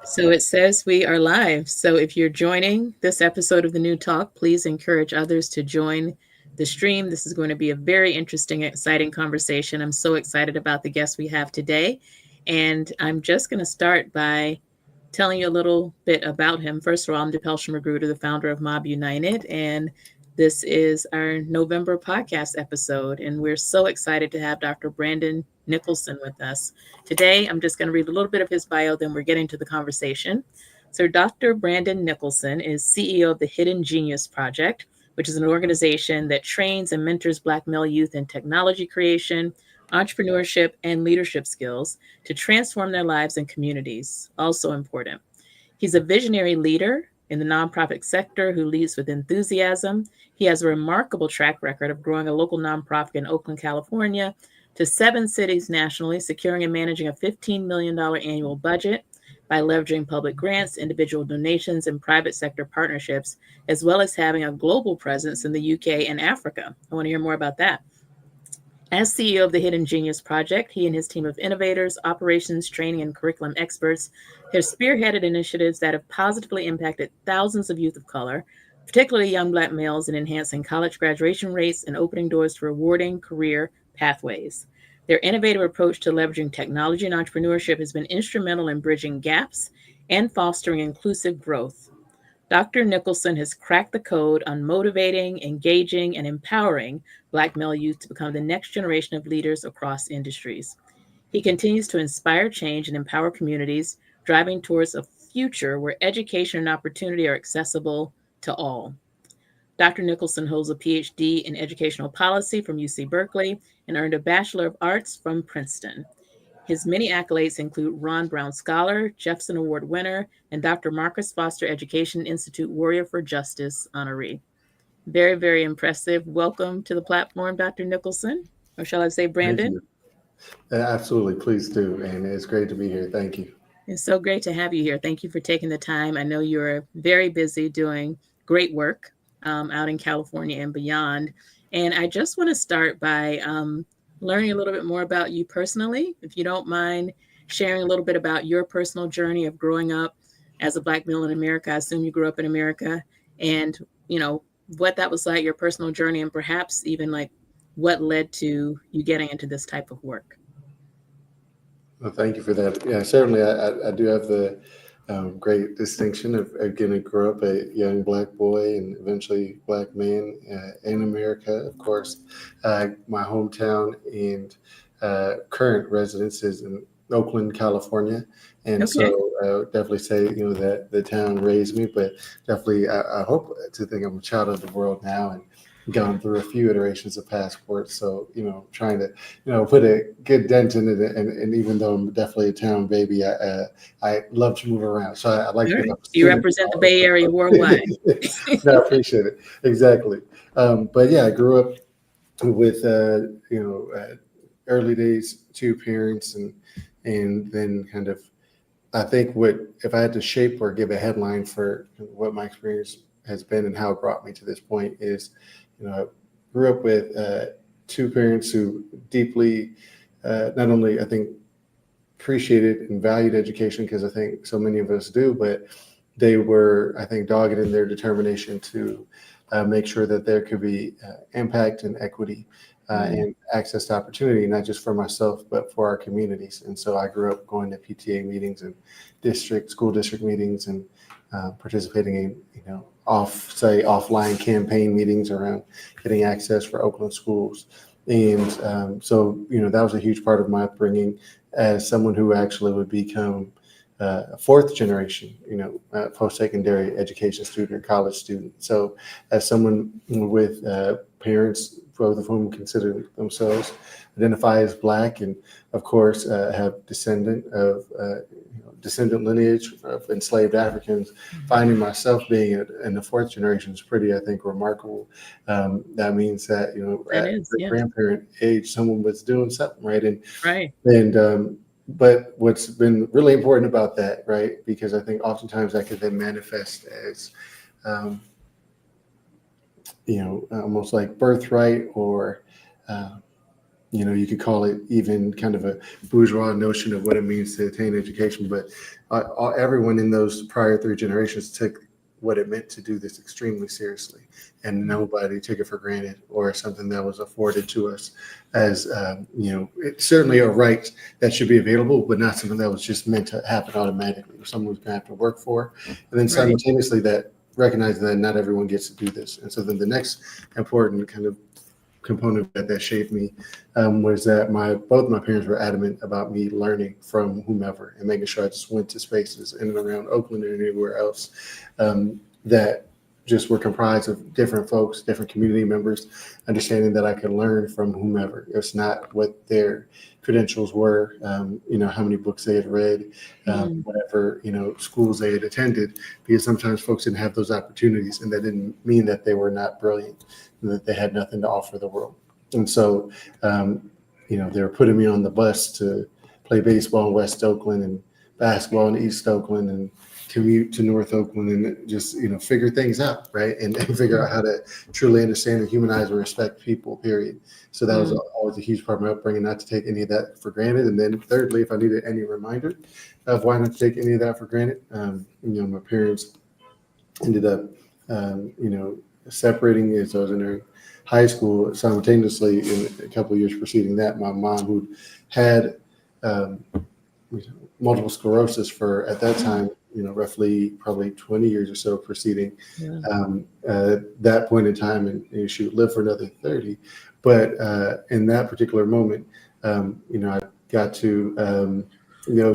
So it says we are live. So if you're joining this episode of the New Talk, please encourage others to join the stream. This is going to be a very interesting, exciting conversation. I'm so excited about the guests we have today. And I'm just going to start by telling you a little bit about him. First of all, I'm DePelsham Magruder, the founder of Mob United, and this is our November podcast episode. And we're so excited to have Dr. Brandon Nicholson with us. Today, I'm just going to read a little bit of his bio, then we're getting to the conversation. So, Dr. Brandon Nicholson is CEO of the Hidden Genius Project, which is an organization that trains and mentors Black male youth in technology creation, entrepreneurship, and leadership skills to transform their lives and communities. Also important. He's a visionary leader in the nonprofit sector who leads with enthusiasm. He has a remarkable track record of growing a local nonprofit in Oakland, California, to 7 cities nationally, securing and managing a $15 million annual budget by leveraging public grants, individual donations, and private sector partnerships, as well as having a global presence in the UK and Africa. I want to hear more about that. As CEO of the Hidden Genius Project, he and his team of innovators, operations, training, and curriculum experts have spearheaded initiatives that have positively impacted thousands of youth of color, particularly young Black males, in enhancing college graduation rates and opening doors to rewarding career pathways. Their innovative approach to leveraging technology and entrepreneurship has been instrumental in bridging gaps and fostering inclusive growth. Dr. Nicholson has cracked the code on motivating, engaging, and empowering Black male youth to become the next generation of leaders across industries. He continues to inspire change and empower communities, driving towards a future where education and opportunity are accessible to all. Dr. Nicholson holds a PhD in educational policy from UC Berkeley and earned a Bachelor of Arts from Princeton. His many accolades include Ron Brown Scholar, Jefferson Award winner, and Dr. Marcus Foster Education Institute Warrior for Justice honoree. Very, very impressive. Welcome to the platform, Dr. Nicholson, or shall I say Thank Brandon? you. Absolutely. Please do. And it's great to be here. Thank you. It's so great to have you here. Thank you for taking the time. I know you're very busy doing great work out in California and beyond. And I just want to start by learning a little bit more about you personally. If you don't mind sharing a little bit about your personal journey of growing up as a Black male in America. I assume you grew up in America, and what that was like, your personal journey, and perhaps even like what led to you getting into this type of work. Well, thank you for that. Yeah, certainly. I do have the great distinction of again, I grew up a young Black boy and eventually Black man in America, of course. My hometown and current residence is in Oakland, California. And Okay. so I would definitely say, that the town raised me, but definitely I hope to think I'm a child of the world now and gone through a few iterations of passports. So, trying to, put a good dent in it. And even though I'm definitely a town baby, I love to move around. So I like All to think right. I'm a You student. represent the Bay Area worldwide. No, I appreciate it. Exactly. But yeah, I grew up with, early days, two parents and then kind of, I think if I had to shape or give a headline for what my experience has been and how it brought me to this point is, I grew up with two parents who deeply, not only I think appreciated and valued education because I think so many of us do, but they were, I think, dogged in their determination to make sure that there could be impact and equity Mm, and access to opportunity, not just for myself, but for our communities. And so I grew up going to PTA meetings and school district meetings and participating in, offline campaign meetings around getting access for Oakland schools. And so, that was a huge part of my upbringing as someone who actually would become a fourth generation, post-secondary education student or college student. So as someone with parents, both of whom consider themselves identify as Black and of course have descendant lineage of enslaved Africans, finding myself being in the fourth generation is pretty, I think, remarkable. That means that, that at is, the yes. grandparent age, someone was doing something right. Right. And but what's been really important about that, right? Because I think oftentimes that could then manifest as, um, almost like birthright or, uh, you could call it even kind of a bourgeois notion of what it means to attain education, but everyone in those prior three generations took what it meant to do this extremely seriously, and nobody took it for granted or something that was afforded to us as it's certainly a right that should be available, but not something that was just meant to happen automatically. Someone was going to have to work for, and then Right. simultaneously that recognizing that not everyone gets to do this. And so then the next important kind of component of that shaped me was that my both my parents were adamant about me learning from whomever and making sure I just went to spaces in and around Oakland and anywhere else that just were comprised of different folks, different community members, understanding that I could learn from whomever. It's not what their credentials were, how many books they had read, Mm. whatever, schools they had attended, because sometimes folks didn't have those opportunities, and that didn't mean that they were not brilliant and that they had nothing to offer the world. And so, they were putting me on the bus to play baseball in West Oakland and basketball in East Oakland and commute to North Oakland and just figure things out, right, and figure out how to truly understand and humanize and respect people. Period. So that was Mm. always a huge part of my upbringing, not to take any of that for granted. And then thirdly, if I needed any reminder of why not to take any of that for granted, my parents ended up, separating as I was in high school. Simultaneously, in a couple of years preceding that, my mom, who had um, multiple sclerosis for at that time, roughly probably 20 years or so preceding Yeah. that point in time, and she would live for another 30. But in that particular moment, I got to,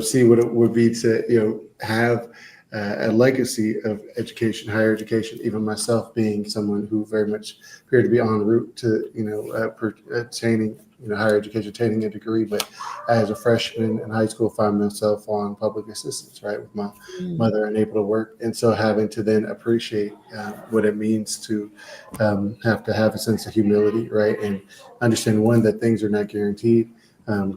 see what it would be to, have a legacy of education, higher education, even myself being someone who very much appeared to be en route to, attaining, higher education, attaining a degree. But as a freshman in high school, found myself on public assistance, right, with my Mm. mother unable to work. And so having to then appreciate what it means to have a sense of humility, right, and understand, one, that things are not guaranteed.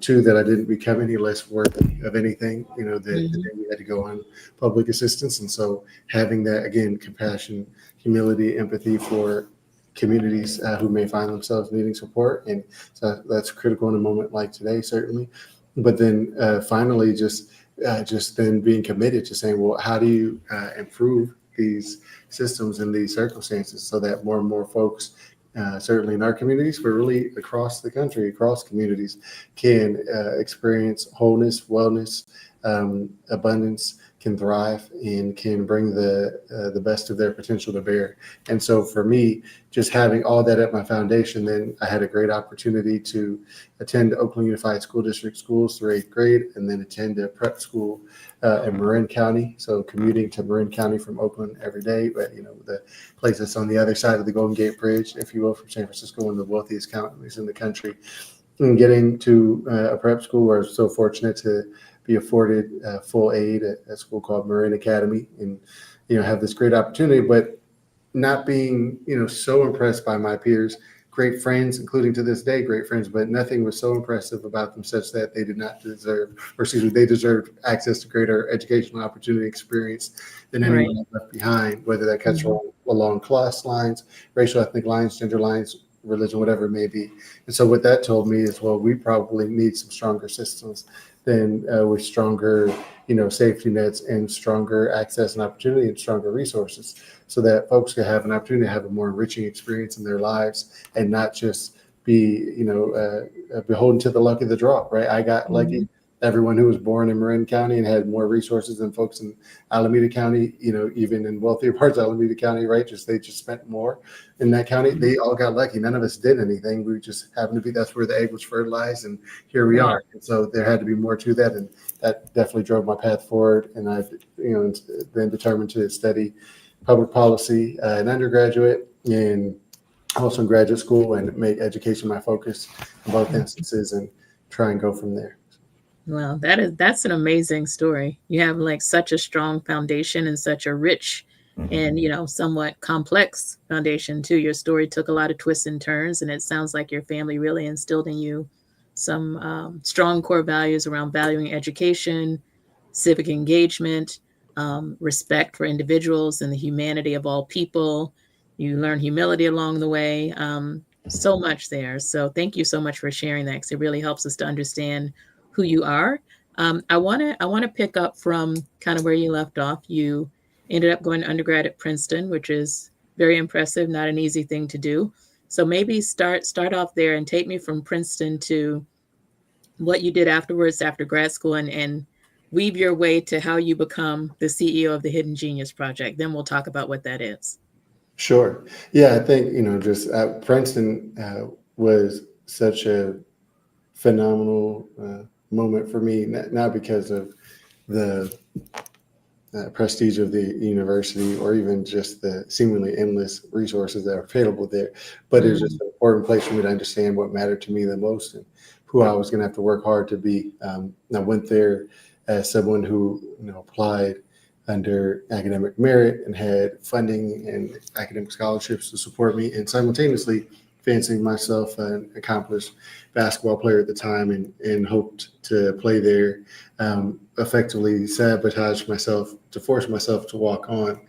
Two, that I didn't become any less worthy of anything, that the Mhm. day we had to go on public assistance. And so having that, again, compassion, humility, empathy for communities who may find themselves needing support. And so that's critical in a moment like today, certainly. But then finally, just then being committed to saying, well, how do you improve these systems and these circumstances so that more and more folks, certainly in our communities, but really across the country, across communities, can experience wholeness, wellness, abundance, can thrive, and can bring the best of their potential to bear. And so for me, just having all that at my foundation, then I had a great opportunity to attend Oakland Unified School District schools through eighth grade, and then attend a prep school in Marin County. So commuting to Marin County from Oakland every day, but the place that's on the other side of the Golden Gate Bridge, if you will, from San Francisco, one of the wealthiest counties in the country. And getting to a prep school where I was so fortunate to be afforded full aid at a school called Marin Academy, and have this great opportunity, but not being so impressed by my peers, great friends, including to this day great friends, but nothing was so impressive about them such that they did not deserve, or excuse me, they deserved access to greater educational opportunity experience than Right. anyone left behind, whether that cuts Mhm. along class lines, racial, ethnic lines, gender lines, religion, whatever it may be. And so what that told me is, well, we probably need some stronger systems than with stronger safety nets and stronger access and opportunity and stronger resources, so that folks can have an opportunity to have a more enriching experience in their lives and not just be beholden to the luck of the draw. Right, I got lucky. Mhm. Everyone who was born in Marin County and had more resources than folks in Alameda County, even in wealthier parts of Alameda County, right? They just spent more in that county. Mhm. They all got lucky. None of us did anything. We just happened to be, that's where the egg was fertilized, and here we Right. are. And so there had to be more to that, and that definitely drove my path forward. And I, then determined to study public policy in undergraduate and also in graduate school, and make education my focus in both instances, and try and go from there. Well, that's an amazing story. You have like such a strong foundation and such a rich and somewhat complex foundation too. Your story took a lot of twists and turns, and it sounds like your family really instilled in you some strong core values around valuing education, civic engagement, respect for individuals and the humanity of all people. You learn humility along the way. So much there. So thank you so much for sharing that, because it really helps us to understand who you are. I want to pick up from kind of where you left off. You ended up going to undergrad at Princeton, which is very impressive, not an easy thing to do. So maybe start off there and take me from Princeton to what you did afterwards after grad school, and weave your way to how you become the CEO of the Hidden Genius Project. Then we'll talk about what that is. Sure. Yeah, I think, just Princeton was such a phenomenal moment for me, not because of the prestige of the university or even just the seemingly endless resources that are available there, but it was Mm, just an important place for me to understand what mattered to me the most and who I was going to have to work hard to be. I went there as someone who applied under academic merit and had funding and academic scholarships to support me, and simultaneously fancying myself an accomplished basketball player at the time, and hoped to play there, effectively sabotage myself to force myself to walk on.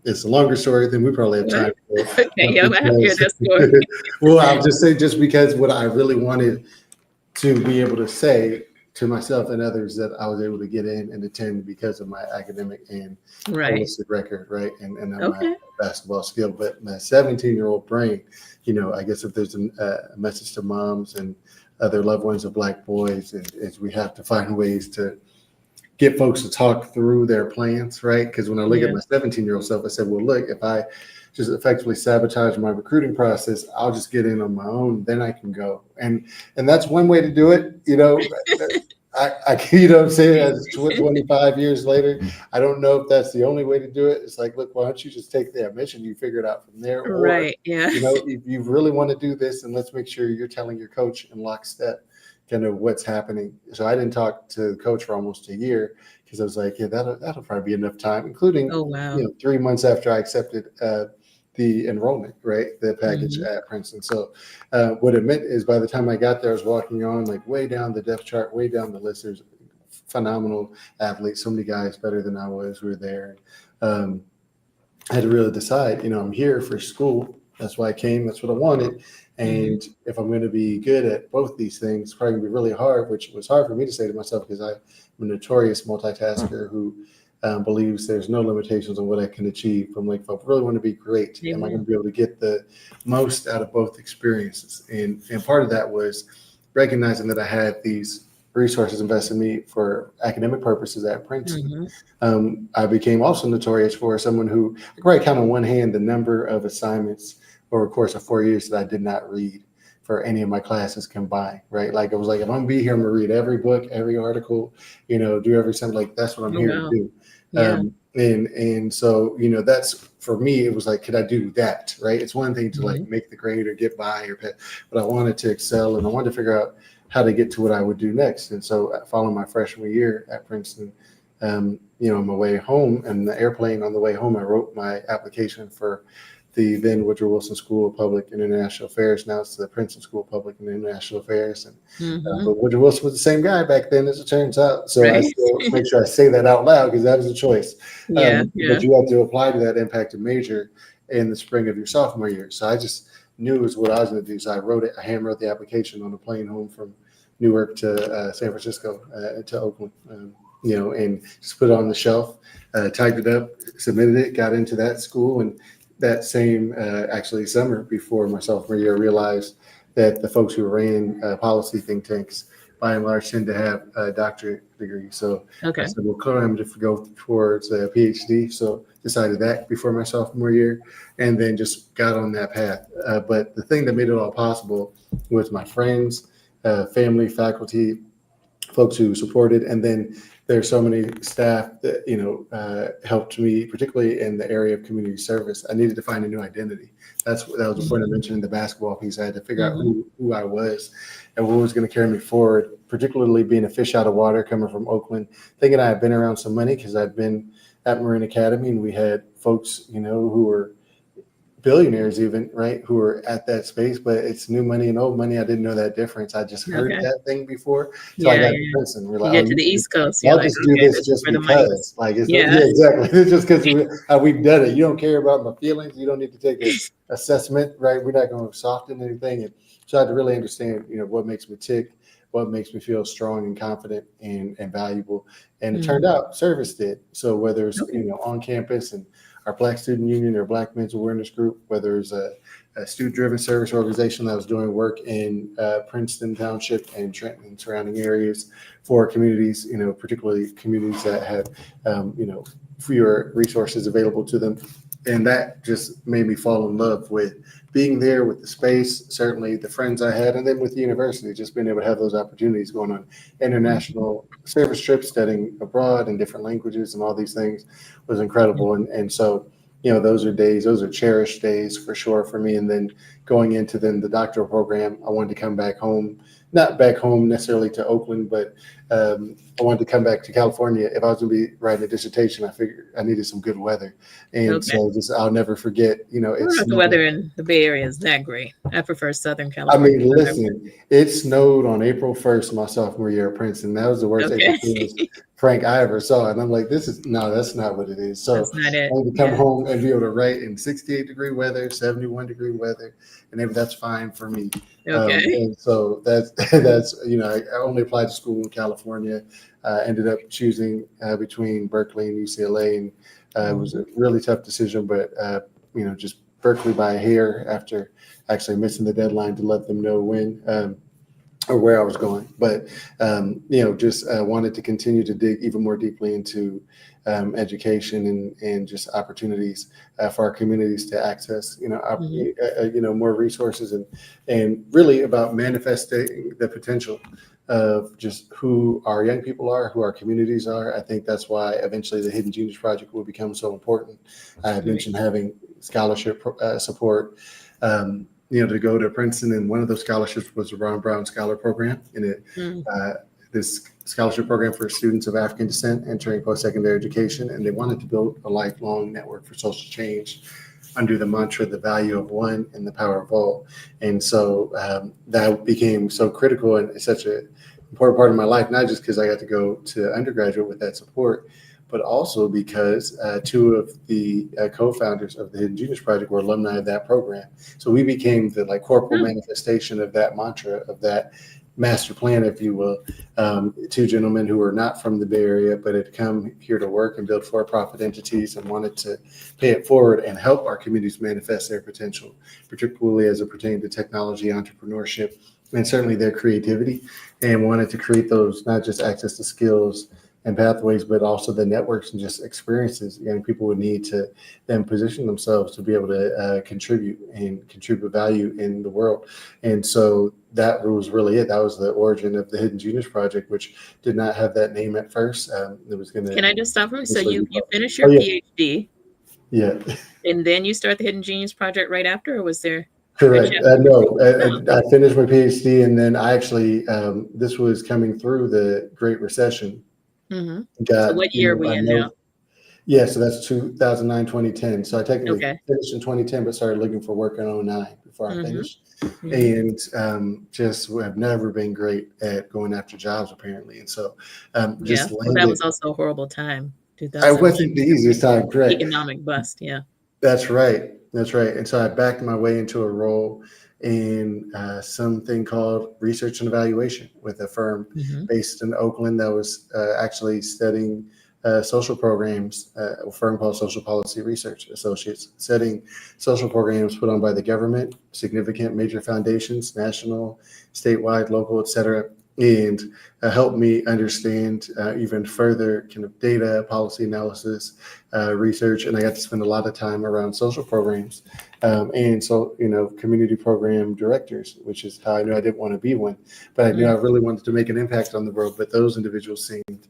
It's a longer story than we probably have what? time for. Okay, yeah, I have to hear Because, that story. well, I'll just say, just because what I really wanted to be able to say to myself and others, that I was able to get in and attend because of my academic and Right. holistic record, right? And my Okay. basketball skill. But my 17-year-old brain, I guess if there's a message to moms and other loved ones of Black boys, is we have to find ways to get folks to talk through their plans, right? Because when I look at Yeah. my 17-year-old self, I said, well, look, if I just effectively sabotage my recruiting process, I'll just get in on my own, then I can go. And that's one way to do it. What I'm saying, as 25 years later, I don't know if that's the only way to do it. It's like, look, why don't you just take the admission, you figure it out from there, or Right. Yeah. if you really want to do this, and let's make sure you're telling your coach in lockstep kind of what's happening. So I didn't talk to the coach for almost a year, because I was like, yeah, that'll probably be enough time, including Oh, wow. 3 months after I accepted the enrollment, right, the package Hmm. at Princeton. So what it meant is, by the time I got there, I was walking on like way down the depth chart, way down the list. There's phenomenal athletes, so many guys better than I was who were there. Um, I had to really decide, I'm here for school. That's why I came. That's what I wanted. Hmm. And if I'm going to be good at both these things, it's probably going to be really hard, which was hard for me to say to myself, because I'm a notorious multitasker who believes there's no limitations on what I can achieve. I'm like, if I really want to be great, am I going Amen. to be able to get the most out of both experiences? And part of that was recognizing that I had these resources invested in me for academic purposes at Princeton. Hmm. I became also notorious for someone who I could probably count on one hand the number of assignments over a course of 4 years that I did not read for any of my classes combined, right? Like, it was like, if I'm gonna be here, I'm gonna read every book, every article, do every something, like that's what I'm Oh, here to wow. do. Yeah. And so, that's for me, it was like, could I do that? Right. It's one thing to like Hmm. make the grade or get by but I wanted to excel, and I wanted to figure out how to get to what I would do next. And so, following my freshman year at Princeton, on my way home, and the airplane on the way home, I wrote my application for the then Woodrow Wilson School of Public and International Affairs. Now it's the Princeton School of Public and International Affairs. And Hmm. but Woodrow Wilson was the same guy back then, as it turns out. So I Right. still make sure I say that out loud, because that was a choice. Yeah. But Yeah. you have to apply to that impacted major in the spring of your sophomore year. So I just knew it was what I was going to do. So I wrote it. I hand wrote the application on the plane home from Newark to San Francisco, to Oakland. And just put it on the shelf, typed it up, submitted it, got into that school. And that same, actually, summer before my sophomore year, I realized that the folks who ran policy think tanks, by and large, tend to have a doctorate degree. So I Okay. said, well, clearly I'm going to go towards a PhD. So decided that before my sophomore year, and then just got on that path. But the thing that made it all possible was my friends, family, faculty, folks who supported, and then there's so many staff that helped me, particularly in the area of community service. I needed to find a new identity. That was the point I Hmm. mentioned in the basketball piece. I had to figure out Hmm. who I was and what was going to carry me forward, particularly being a fish out of water, coming from Oakland, thinking I had been around some money because I'd been at Marine Academy, and we had folks who were billionaires even, right, who are at that space, but it's new money and old money. I didn't know that difference. I just heard Okay. that thing before till I Yeah, got to yeah. Princeton. We're You like, oh, get to the East Coast, you're y'all like, just do okay, this this is just where the money is. because, like, it's Yeah. yeah, exactly. It's just because we've done it. You don't care about my feelings. You don't need to take a assessment, right? We're not going to soften anything. And so I had to really understand, what makes me tick, what makes me feel strong and confident and valuable. And it turned Mhm. out service did. So whether it's, Okay. on campus and our Black Student Union or Black Men's Awareness Group, whether it's a student-driven service organization that was doing work in Princeton Township and Trenton and surrounding areas for communities, particularly communities that have, fewer resources available to them. And that just made me fall in love with being there, with the space, certainly the friends I had, and then with the university, just being able to have those opportunities, going on Mhm. international service trips, studying abroad in different languages and all these things was incredible. And so, those are cherished days for sure for me. And then going into then the doctoral program, I wanted to come back home, not back home necessarily to Oakland, but I wanted to come back to California. If I was going to be writing a dissertation, I figured I needed some good weather. And Okay. so I'll never forget, I don't know it's if the weather in the Bay Area is that great. I prefer Southern I California mean, weather. listen, it snowed on April 1st, my sophomore year at Princeton. That was the worst April Okay. Fool's prank I ever saw. And I'm like, no, that's not what it is. So That's not I it. wanted to come Yeah. home and be able to write in 68-degree weather, 71-degree weather, and that's fine for me. Okay. And so I only applied to school in California. Ended up choosing between Berkeley and UCLA, and it was Mhm. a really tough decision, but just Berkeley by a hair after actually missing the deadline to let them know when or where I was going. But just wanted to continue to dig even more deeply into education and just opportunities for our communities to access Mhm. more resources and really about manifesting the potential of just who our young people are, who our communities are. I think that's why eventually the Hidden Genius Project will become so important. I had Right. mentioned having scholarship support, to go to Princeton, and one of those scholarships was the Ron Brown Scholar Program, and Mm. uh, this scholarship program for students of African descent entering post-secondary education, and they wanted to build a lifelong network for social change under the mantra, the value of one and the power of all. And so that became so critical and such an important part of my life, not just because I got to go to undergraduate with that support, but also because two of the co-founders of the Hidden Genius Project were alumni of that program. So we became the corporal Oh, manifestation of that mantra, of that master plan, if you will. Two gentlemen who were not from the Bay Area, but had come here to work and build for-profit entities and wanted to pay it forward and help our communities manifest their potential, particularly as it pertained to technology, entrepreneurship, and certainly their creativity, and wanted to create those, not just access to skills and pathways, but also the networks and just experiences young people would need to then position themselves to be able to contribute value in the world. And so that was really it. That was the origin of the Hidden Genius Project, which did not have that name at first. It was going to can I just stop for me? So eventually be you called. finish Oh your yeah, PhD yeah. and then you start the Hidden Genius Project right after, or was there a Correct. chapter before? No, Oh, okay. I finished my PhD, and then I actually this was coming through the Great Recession. Hmm. So Got what year are we I in now? know. Yeah, so that's 2009, 2010. So I technically Okay. finished in 2010, but started looking for work in '09 before I Hmm. finished. Hmm. And just have never been great at going after jobs, apparently. And so Yeah. just Well, that landed. was also a horrible time. I 2009 wasn't the was a big easiest time, correct. economic bust. Yeah. That's right. That's right. And so I backed my way into a role in something called research and evaluation with a firm Hmm. based in Oakland that was actually studying social programs, a firm called Social Policy Research Associates, studying social programs put on by the government, significant major foundations, national, statewide, local, et cetera, and helped me understand even further kind of data, policy analysis, research, and I got to spend a lot of time around social programs and so community program directors, which is how I knew I didn't want to be one, but I knew I really wanted to make an impact on the world. But those individuals seemed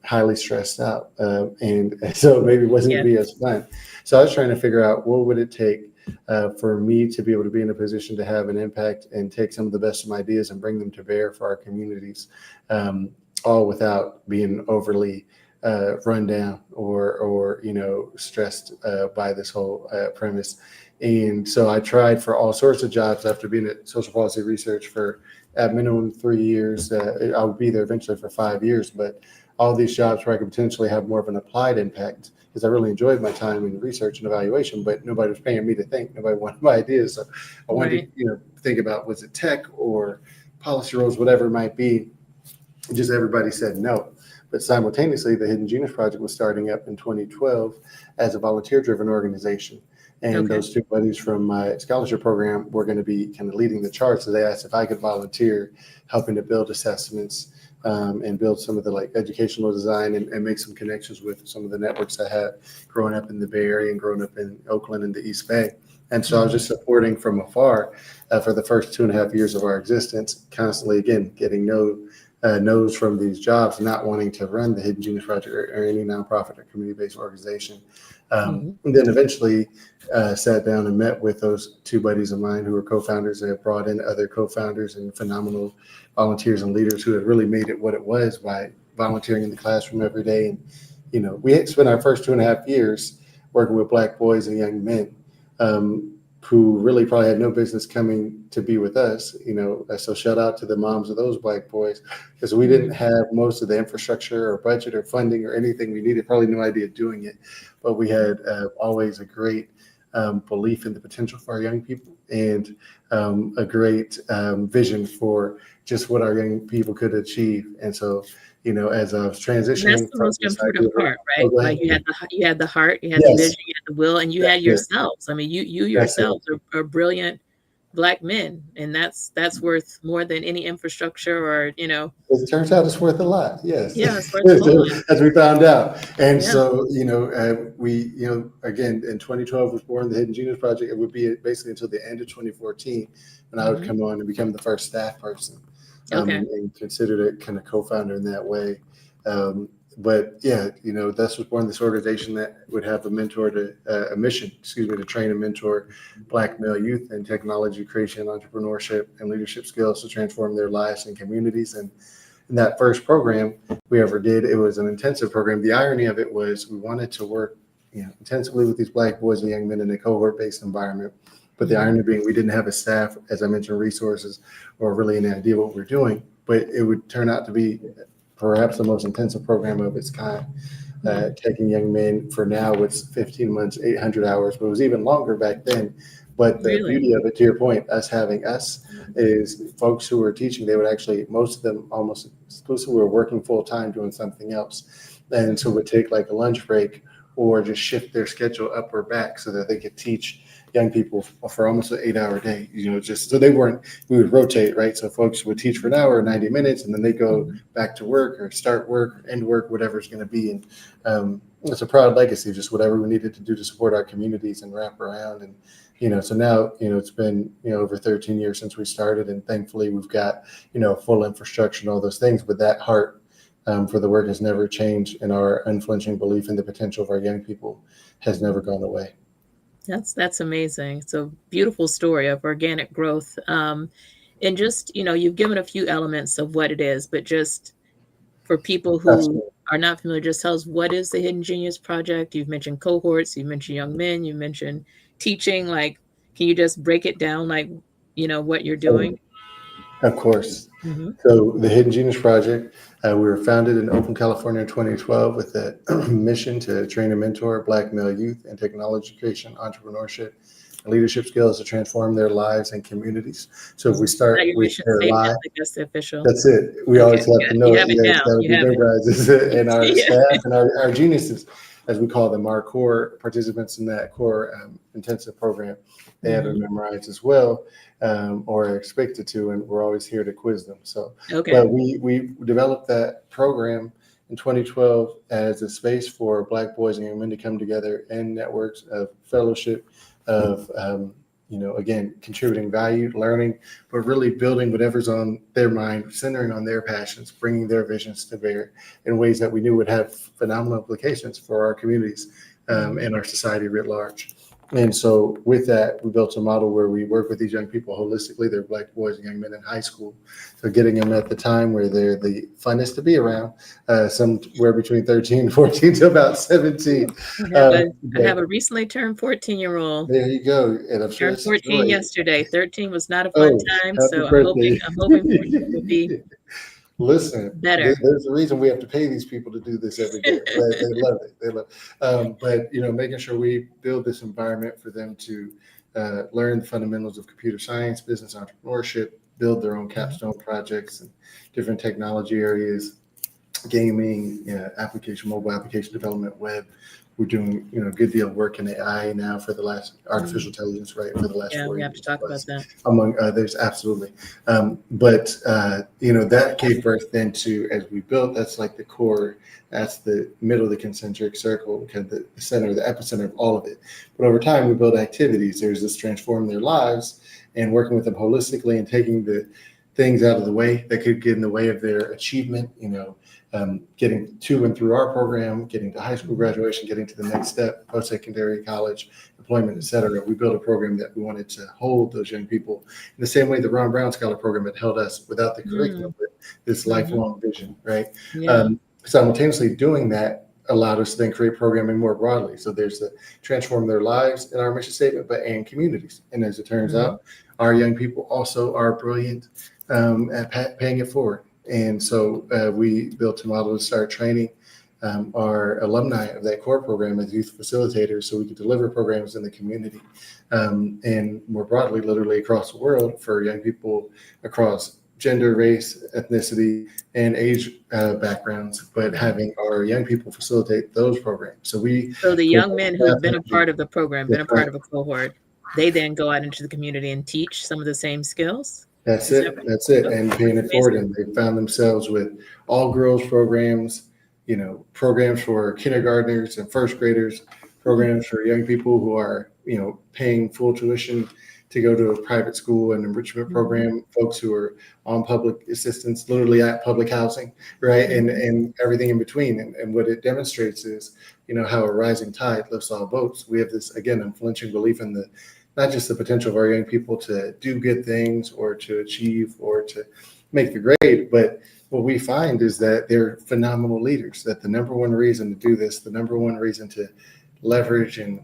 highly stressed out, and so maybe it wasn't Yeah. going to be as fun. So I was trying to figure out what would it take for me to be able to be in a position to have an impact and take some of the best of my ideas and bring them to bear for our communities, all without being overly run down or stressed by this whole premise. And so I tried for all sorts of jobs after being at social policy research for at minimum 3 years. I would be there eventually for 5 years, but all these jobs where I could potentially have more of an applied impact because I really enjoyed my time in research and evaluation, but nobody was paying me to think. Nobody wanted my ideas. So I wanted Right. to, think about, was it tech or policy roles, whatever it might be. Just everybody said no. But simultaneously, the Hidden Genius Project was starting up in 2012 as a volunteer-driven organization. And Okay. those two buddies from my scholarship program were going to be kind of leading the charge. So they asked if I could volunteer, helping to build assessments and build some of the like educational design and make some connections with some of the networks I had growing up in the Bay Area and growing up in Oakland and the East Bay. And so I was Mhm. just supporting from afar for the first 2.5 years of our existence, constantly, again, getting no's from these jobs, not wanting to run the Hidden Genius Project or any nonprofit or community-based organization. Mhm. And then eventually sat down and met with those two buddies of mine who were co-founders. They had brought in other co-founders and phenomenal volunteers and leaders who had really made it what it was by volunteering in the classroom every day. And, we had spent our first 2.5 years working with Black boys and young men who really probably had no business coming to be with us. So shout out to the moms of those Black boys because we didn't Mhm. have most of the infrastructure or budget or funding or anything we needed, probably no idea doing it. But we had always a great belief in the potential for our young people and a great vision for just what our young people could achieve. And so, as I was And that's transitioning the from most this important idea of, part, oh, right? go Like ahead. you had the heart, you had the Yes, vision, you had the will, and you had that's it. yourselves. I mean, you That's it. yourselves are brilliant Black men, and that's worth more than any infrastructure or, It turns out it's worth a lot. Yes, yeah, it's worth a whole lot. as we found out. And Yeah. so, we, again, in 2012 was born the Hidden Genius Project. It would be basically until the end of 2014 when I would Mhm. come on and become the first staff person, Okay. and considered it kind of co-founder in that way. But yeah, thus was born this organization that would have a mission, excuse me, to train and mentor Black male youth in technology creation, entrepreneurship, and leadership skills to transform their lives and communities. And in that first program we ever did, it was an intensive program. The irony of it was we wanted to work, intensively with these Black boys and young men in a cohort-based environment. But the Mhm. irony being we didn't have a staff, as I mentioned, resources, or really any idea what we're doing. But it would turn out to be perhaps the most intensive program of its kind, Mhm. taking young men for now it's 15 months, 800 hours, but it was even longer back then. But the Really? beauty of it, to your point, us having us is folks who were teaching, they would actually, most of them almost exclusively were working full time doing something else. And so Mhm. would take like a lunch break or just shift their schedule up or back so that they could teach young people for almost an 8 hour day, just so they weren't, we would rotate, right? So folks would teach for an hour or 90 minutes and then they go Mhm. back to work or start work or end work, whatever it's going to be. And it's a proud legacy, just whatever we needed to do to support our communities and wrap around. And, so now, it's been, over 13 years since we started. And thankfully we've got, full infrastructure and all those things. But that heart for the work has never changed. And our unflinching belief in the potential of our young people has never gone away. That's amazing. It's a beautiful story of organic growth. And just, you've given a few elements of what it is, but just for people who Absolutely. are not familiar, just tell us what is the Hidden Genius Project? You've mentioned cohorts, you've mentioned young men, you mentioned teaching. Like, can you just break it down, like, what you're Oh, doing? of course. Hmm. So the Hidden Genius Project, we were founded in Oakland, California in 2012 with a mission to train and mentor Black male youth in technology creation, entrepreneurship, and leadership skills to transform their lives and communities. So if Hmm. we Is that start your with mission their statement? life, I guess the official. that's it. We Okay, always have to know you it. have it Yes, down. that would You be have it. memorized. And our Yeah. staff and our geniuses, as we call them, our core participants in that core intensive program, they have it Hmm. memorized as well, or are expected to, and we're always here to quiz them. So, Okay. but we developed that program in 2012 as a space for Black boys and young men to come together in networks of fellowship, of again, contributing value, learning, but really building whatever's on their mind, centering on their passions, bringing their visions to bear in ways that we knew would have phenomenal implications for our communities Hmm. and our society writ large. And so with that, we built a model where we work with these young people holistically. They're Black boys and young men in high school. So getting them at the time where they're the funnest to be around, somewhere between 13 and 14 to about 17. I have But a recently turned 14-year-old. there you go. And I'm sure Turned it's 14 joy. yesterday. 13 was not a fun Oh, time, happy so birthday. I'm hoping 14 will be Listen, better. there's a reason we have to pay these people to do this every day. They love it. They love it. But making sure we build this environment for them to learn the fundamentals of computer science, business entrepreneurship, build their own capstone projects and different technology areas, gaming, application, mobile application development, web. We're doing, a good deal of work in AI now for the last artificial intelligence, right, for the last Yeah, four we have to years talk about plus, that. among others, absolutely. That gave birth then to, as we built, that's like the core, that's the middle of the concentric circle, kind of the center, the epicenter of all of it. But over time, we build activities. There's this transform their lives and working with them holistically and taking the things out of the way that could get in the way of their achievement, getting to and through our program, getting to high school graduation, getting to the next step, post-secondary, college, employment, et cetera. We built a program that we wanted to hold those young people in the same way the Ron Brown Scholar Program had held us without the curriculum, but this lifelong vision, right? Yeah. Simultaneously doing that allowed us to then create programming more broadly. So there's the transform their lives in our mission statement, but and communities. And as it turns out, our young people also are brilliant at paying it forward. And so we built a model to start training our alumni of that core program as youth facilitators so we could deliver programs in the community and more broadly, literally across the world for young people across gender, race, ethnicity, and age backgrounds, but having our young people facilitate those programs. So So the young men who have been a part of the program, been that's a part right. of a cohort, they then go out into the community and teach some of the same skills. That's Is that it. right? That's it. Okay, And paying that's it forward. amazing. And they found themselves with all girls programs, programs for kindergartners and first graders, programs for young people who are, paying full tuition to go to a private school and enrichment program, folks who are on public assistance, literally at public housing, right? And everything in between. And what it demonstrates is, how a rising tide lifts all boats. We have this, again, unflinching belief in the not just the potential of our young people to do good things or to achieve or to make the grade, but what we find is that they're phenomenal leaders, that the number one reason to do this, the number one reason to leverage and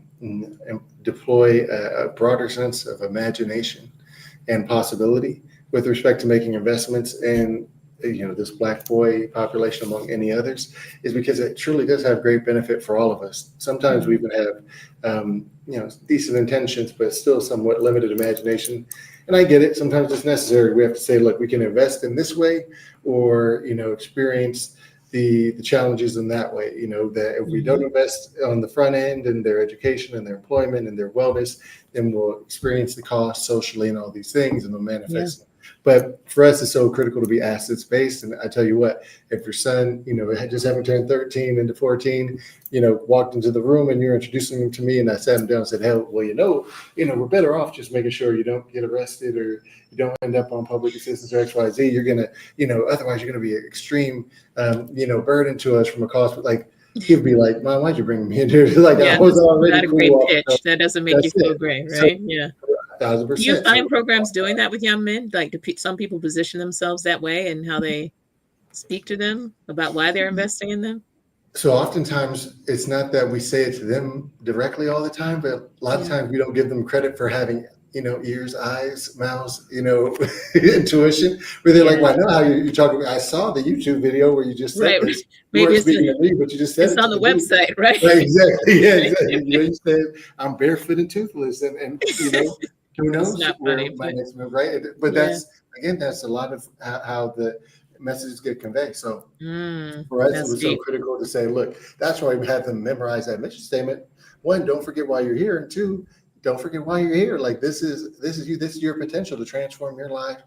deploy a broader sense of imagination and possibility with respect to making investments in this Black boy population among any others is because it truly does have great benefit for all of us. Sometimes we even have decent intentions but still somewhat limited imagination, and I get it. Sometimes it's necessary. We have to say, look, we can invest in this way or experience the challenges in that way. That if we don't invest on the front end in their education and their employment and their wellness, then we'll experience the cost socially and all these things and they'll Yeah. manifest. But for us, it's so critical to be assets based. And I tell you what, if your son, had just haven't turned 13 into 14, walked into the room and you're introducing him to me, and I sat him down and said, "Hell, well, we're better off just making sure you don't get arrested or you don't end up on public assistance or XYZ. You're gonna, otherwise you're gonna be an extreme, burden to us from a cost." But like he'd be like, "Mom, why'd you bring me in here?" Like I Yeah, was that's already not a great cool. pitch. That doesn't make you That's feel it. great, So right? Yeah. thousand Do you percent. find So programs doing that with young men? Like, some people position themselves that way and how they speak to them about why they're investing in them? So oftentimes it's not that we say it to them directly all the time, but a lot of Yeah. times we don't give them credit for having, ears, eyes, mouths, intuition. Where they're like, Yeah. "Well, I know how you're talking. I saw the YouTube video where you just said Right. this. You Maybe weren't speaking to me, but you just said it's it to on the the group." website, right? Right? Exactly. Yeah. Exactly. You said I'm barefoot and toothless, and who That's knows not where funny, my but next move, right? But yeah. that's a lot of how the messages get conveyed. So for us, it That's was so deep. critical to say, look, that's why we had them memorize that mission statement. One, don't forget why you're here, and two, don't forget why you're here. Like this is your potential to transform your life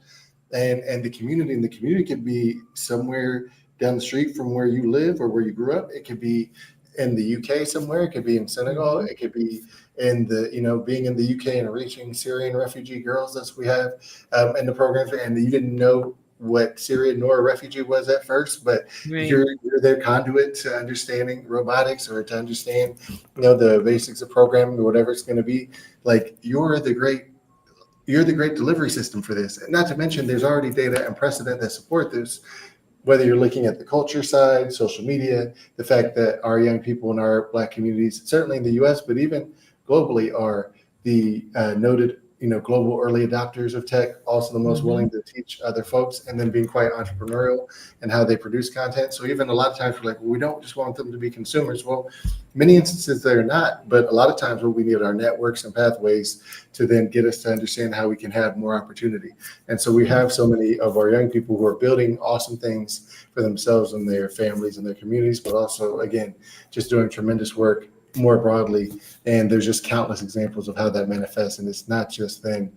and the community. And the community could be somewhere down the street from where you live or where you grew up. It could be in the UK somewhere. It could be in Senegal. Mhm. It could be in the being in the UK and reaching Syrian refugee girls as we have in the programs, and you didn't know what Syria nor a refugee was at first, but Right. you're their conduit to understanding robotics or to understand, the basics of programming or whatever it's going to be. Like you're the great delivery system for this. And not to mention, there's already data and precedent that support this, whether you're looking at the culture side, social media, the fact that our young people in our Black communities, certainly in the US, but even globally, are the noted, global early adopters of tech, also the most Hmm. willing to teach other folks, and then being quite entrepreneurial and how they produce content. So even a lot of times we're like, well, we don't just want them to be consumers. Well, many instances they're not, but a lot of times what we need are networks and pathways to then get us to understand how we can have more opportunity. And so we have so many of our young people who are building awesome things for themselves and their families and their communities, but also, again, just doing tremendous work more broadly. And there's just countless examples of how that manifests. And it's not just then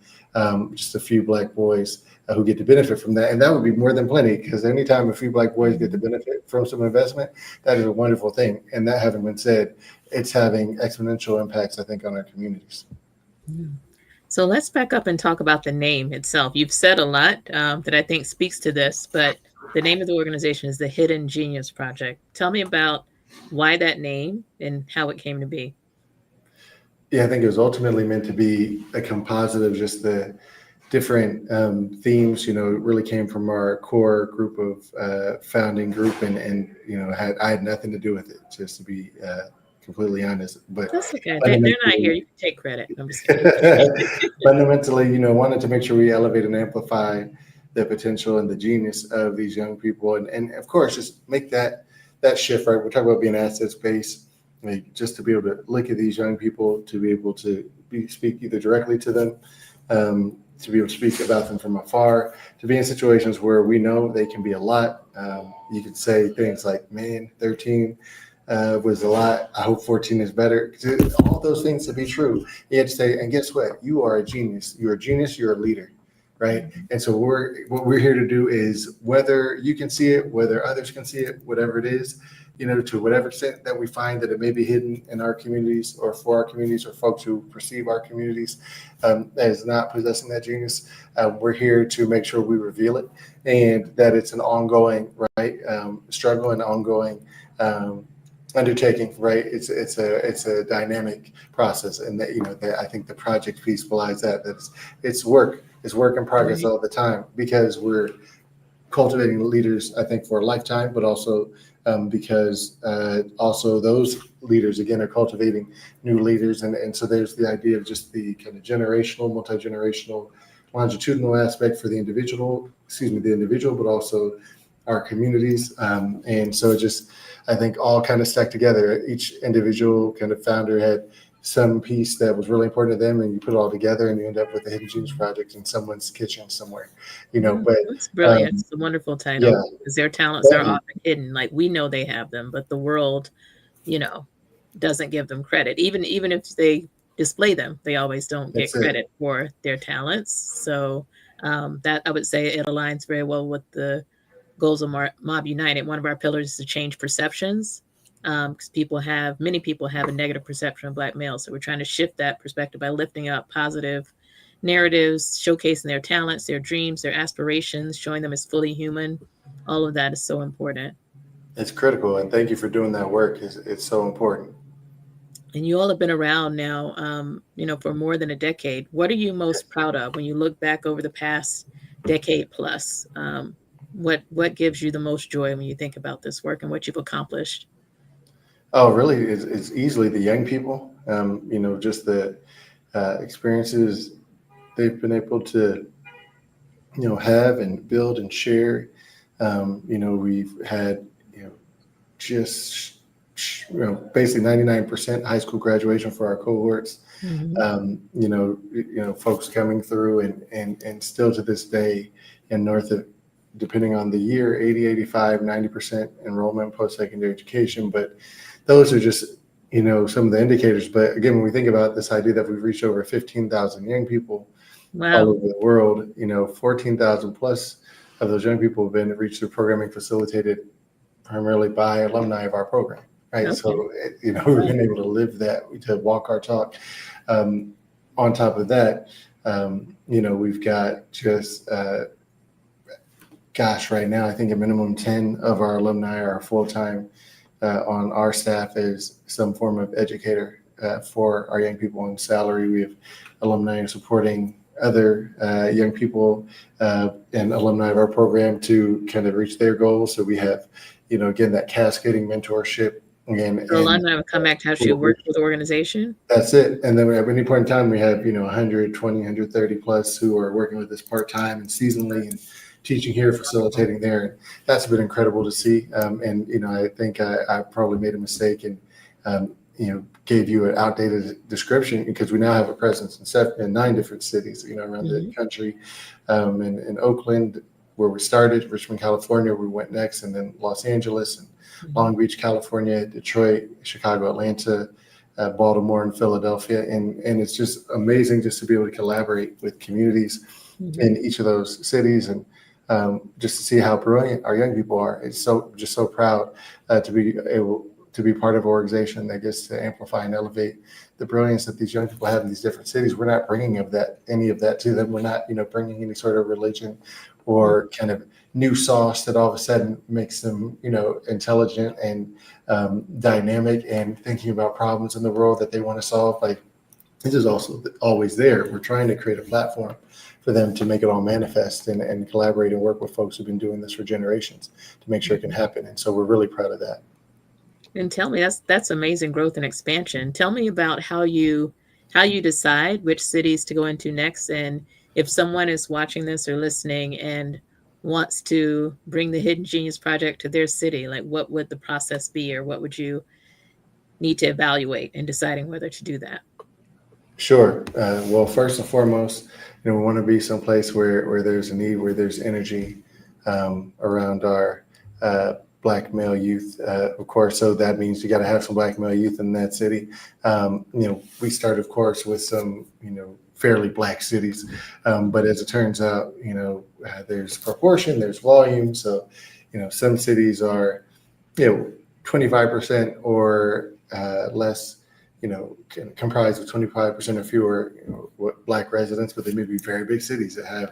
just a few Black boys who get to benefit from that. And that would be more than plenty, because anytime a few Black boys get to benefit from some investment, that is a wonderful thing. And that having been said, it's having exponential impacts, I think, on our communities. Yeah. So let's back up and talk about the name itself. You've said a lot that I think speaks to this, but the name of the organization is the Hidden Genius Project. Tell me about why that name and how it came to be. Yeah, I think it was ultimately meant to be a composite of just the different themes. It really came from our core group of founding group, and I had nothing to do with it, just to be completely honest. But That's okay. They're not here. fundamentally, You can take credit. I'm just kidding. fundamentally, wanted to make sure we elevate and amplify the potential and the genius of these young people, and of course, just make that shift. Right, we're talking about being assets based. Like, just to be able to look at these young people, to be able to speak either directly to them, to be able to speak about them from afar, to be in situations where we know they can be a lot. You could say things like, man, 13 was a lot. I hope 14 is better. All those things to be true. You have to say, and guess what? You are a genius. You're a genius. You're a leader. Right. And so what we're here to do is, whether you can see it, whether others can see it, whatever it is, to whatever extent that we find that it may be hidden in our communities or for our communities or folks who perceive our communities as not possessing that genius, we're here to make sure we reveal it, and that it's an ongoing, right, struggle and ongoing undertaking, right? It's a dynamic process, and that I think the project piece belies that it's work in progress Right. all the time, because we're cultivating leaders, I think, for a lifetime, but also because also those leaders, again, are cultivating new leaders. And so there's the idea of just the kind of generational, multi-generational, longitudinal aspect for the individual, but also our communities. And so it just, I think, all kind of stuck together. Each individual kind of founder had some piece that was really important to them, and you put it all together and you end up with a Hidden Genius project in someone's kitchen somewhere, Yeah, but that's brilliant. um, It's a wonderful yeah, title because their talents are thank you. often hidden. Like we know they have them, but the world, you know, doesn't give them credit. Even if they display them, they always don't get That's it. credit for their talents. So that I would say it aligns very well with the goals of Mob United. One of our pillars is to change perceptions because many people have a negative perception of Black males. So we're trying to shift that perspective by lifting up positive narratives, showcasing their talents, their dreams, their aspirations, showing them as fully human. All of that is so important. It's critical, and thank you for doing that work. It's so important. And you all have been around now, for more than a decade. What are you most proud of when you look back over the past decade plus? What gives you the most joy when you think about this work and what you've accomplished? Oh, really? It's easily the young people. Just the experiences they've been able to, have and build and share. We've had, just, basically 99% high school graduation for our cohorts. Hmm. Folks coming through, and still to this day in north of, depending on the year, 80, 85, 90% enrollment post-secondary education. But those are just, some of the indicators. But again, when we think about this idea that we've reached over 15,000 young people all Wow. over the world, 14,000 plus of those young people have been reached through programming facilitated primarily by alumni of our program, right? Okay. So, we've been able to live that, to walk our talk. Um, on top of that, we've got just gosh, right now, I think a minimum 10 of our alumni are full-time on our staff as some form of educator for our young people on salary. We have alumni supporting other young people and alumni of our program to kind of reach their goals. So we have, again, that cascading mentorship So and alumni would come back to actually work with the organization? that's it. And then at any point in time, we have, 120, 130 plus who are working with us part-time and seasonally and teaching here, facilitating there. And that's been incredible to see. And, I think I probably made a mistake and, gave you an outdated description because we now have a presence in 9 different cities, around the country. In Oakland, where we started, Richmond, California, we went next, and then Los Angeles and Long Beach, California, Detroit, Chicago, Atlanta, Baltimore, and Philadelphia. And it's just amazing just to be able to collaborate with communities in each of those cities and just to see how brilliant our young people are. It's so proud to be able to be part of an organization that gets to amplify and elevate the brilliance that these young people have in these different cities. We're not bringing any of that to them. We're not, bringing any sort of religion or kind of new sauce that all of a sudden makes them, intelligent and dynamic and thinking about problems in the world that they want to solve. Like, this is also always there. We're trying to create a platform for them to make it all manifest and collaborate and work with folks who've been doing this for generations to make sure it can happen. And so we're really proud of that. And tell me, that's amazing growth and expansion. Tell me about how you decide which cities to go into next, and if someone is watching this or listening and wants to bring the Hidden Genius Project to their city, like what would the process be, or what would you need to evaluate in deciding whether to do that? Sure. Well, first and foremost, we want to be someplace where there's a need, where there's energy around our Black male youth, of course. So that means you got to have some Black male youth in that city. We start, of course, with some, fairly Black cities. But as it turns out, there's proportion, there's volume. So, some cities are, 25% or less, comprised of 25% or fewer, Black residents, but they may be very big cities that have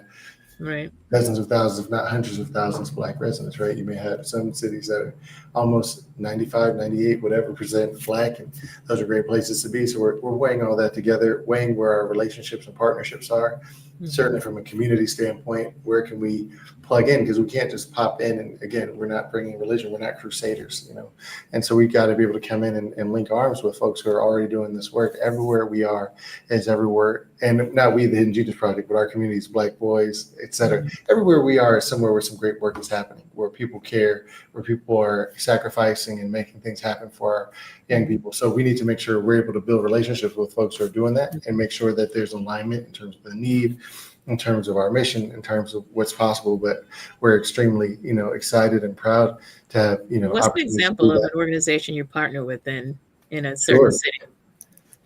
Right. dozens of thousands, if not hundreds of thousands of Black residents, right? You may have some cities that are almost 95, 98, whatever percent Black, and those are great places to be. So we're weighing all that together, weighing where our relationships and partnerships are. Certainly from a community standpoint, where can we plug in? Because we can't just pop in. And again, we're not bringing religion. We're not crusaders, And so we've got to be able to come in and link arms with folks who are already doing this work. Everywhere we are is everywhere. And not we, the Hidden Genius Project, but our communities, Black boys, et cetera. Everywhere we are is somewhere where some great work is happening, where people care, where people are sacrificing and making things happen for our young people. So we need to make sure we're able to build relationships with folks who are doing that and make sure that there's alignment in terms of the need, in terms of our mission, in terms of what's possible. But we're extremely, excited and proud to have, What's an opportunities to example do of that. an organization you partner with in a certain Sure. city?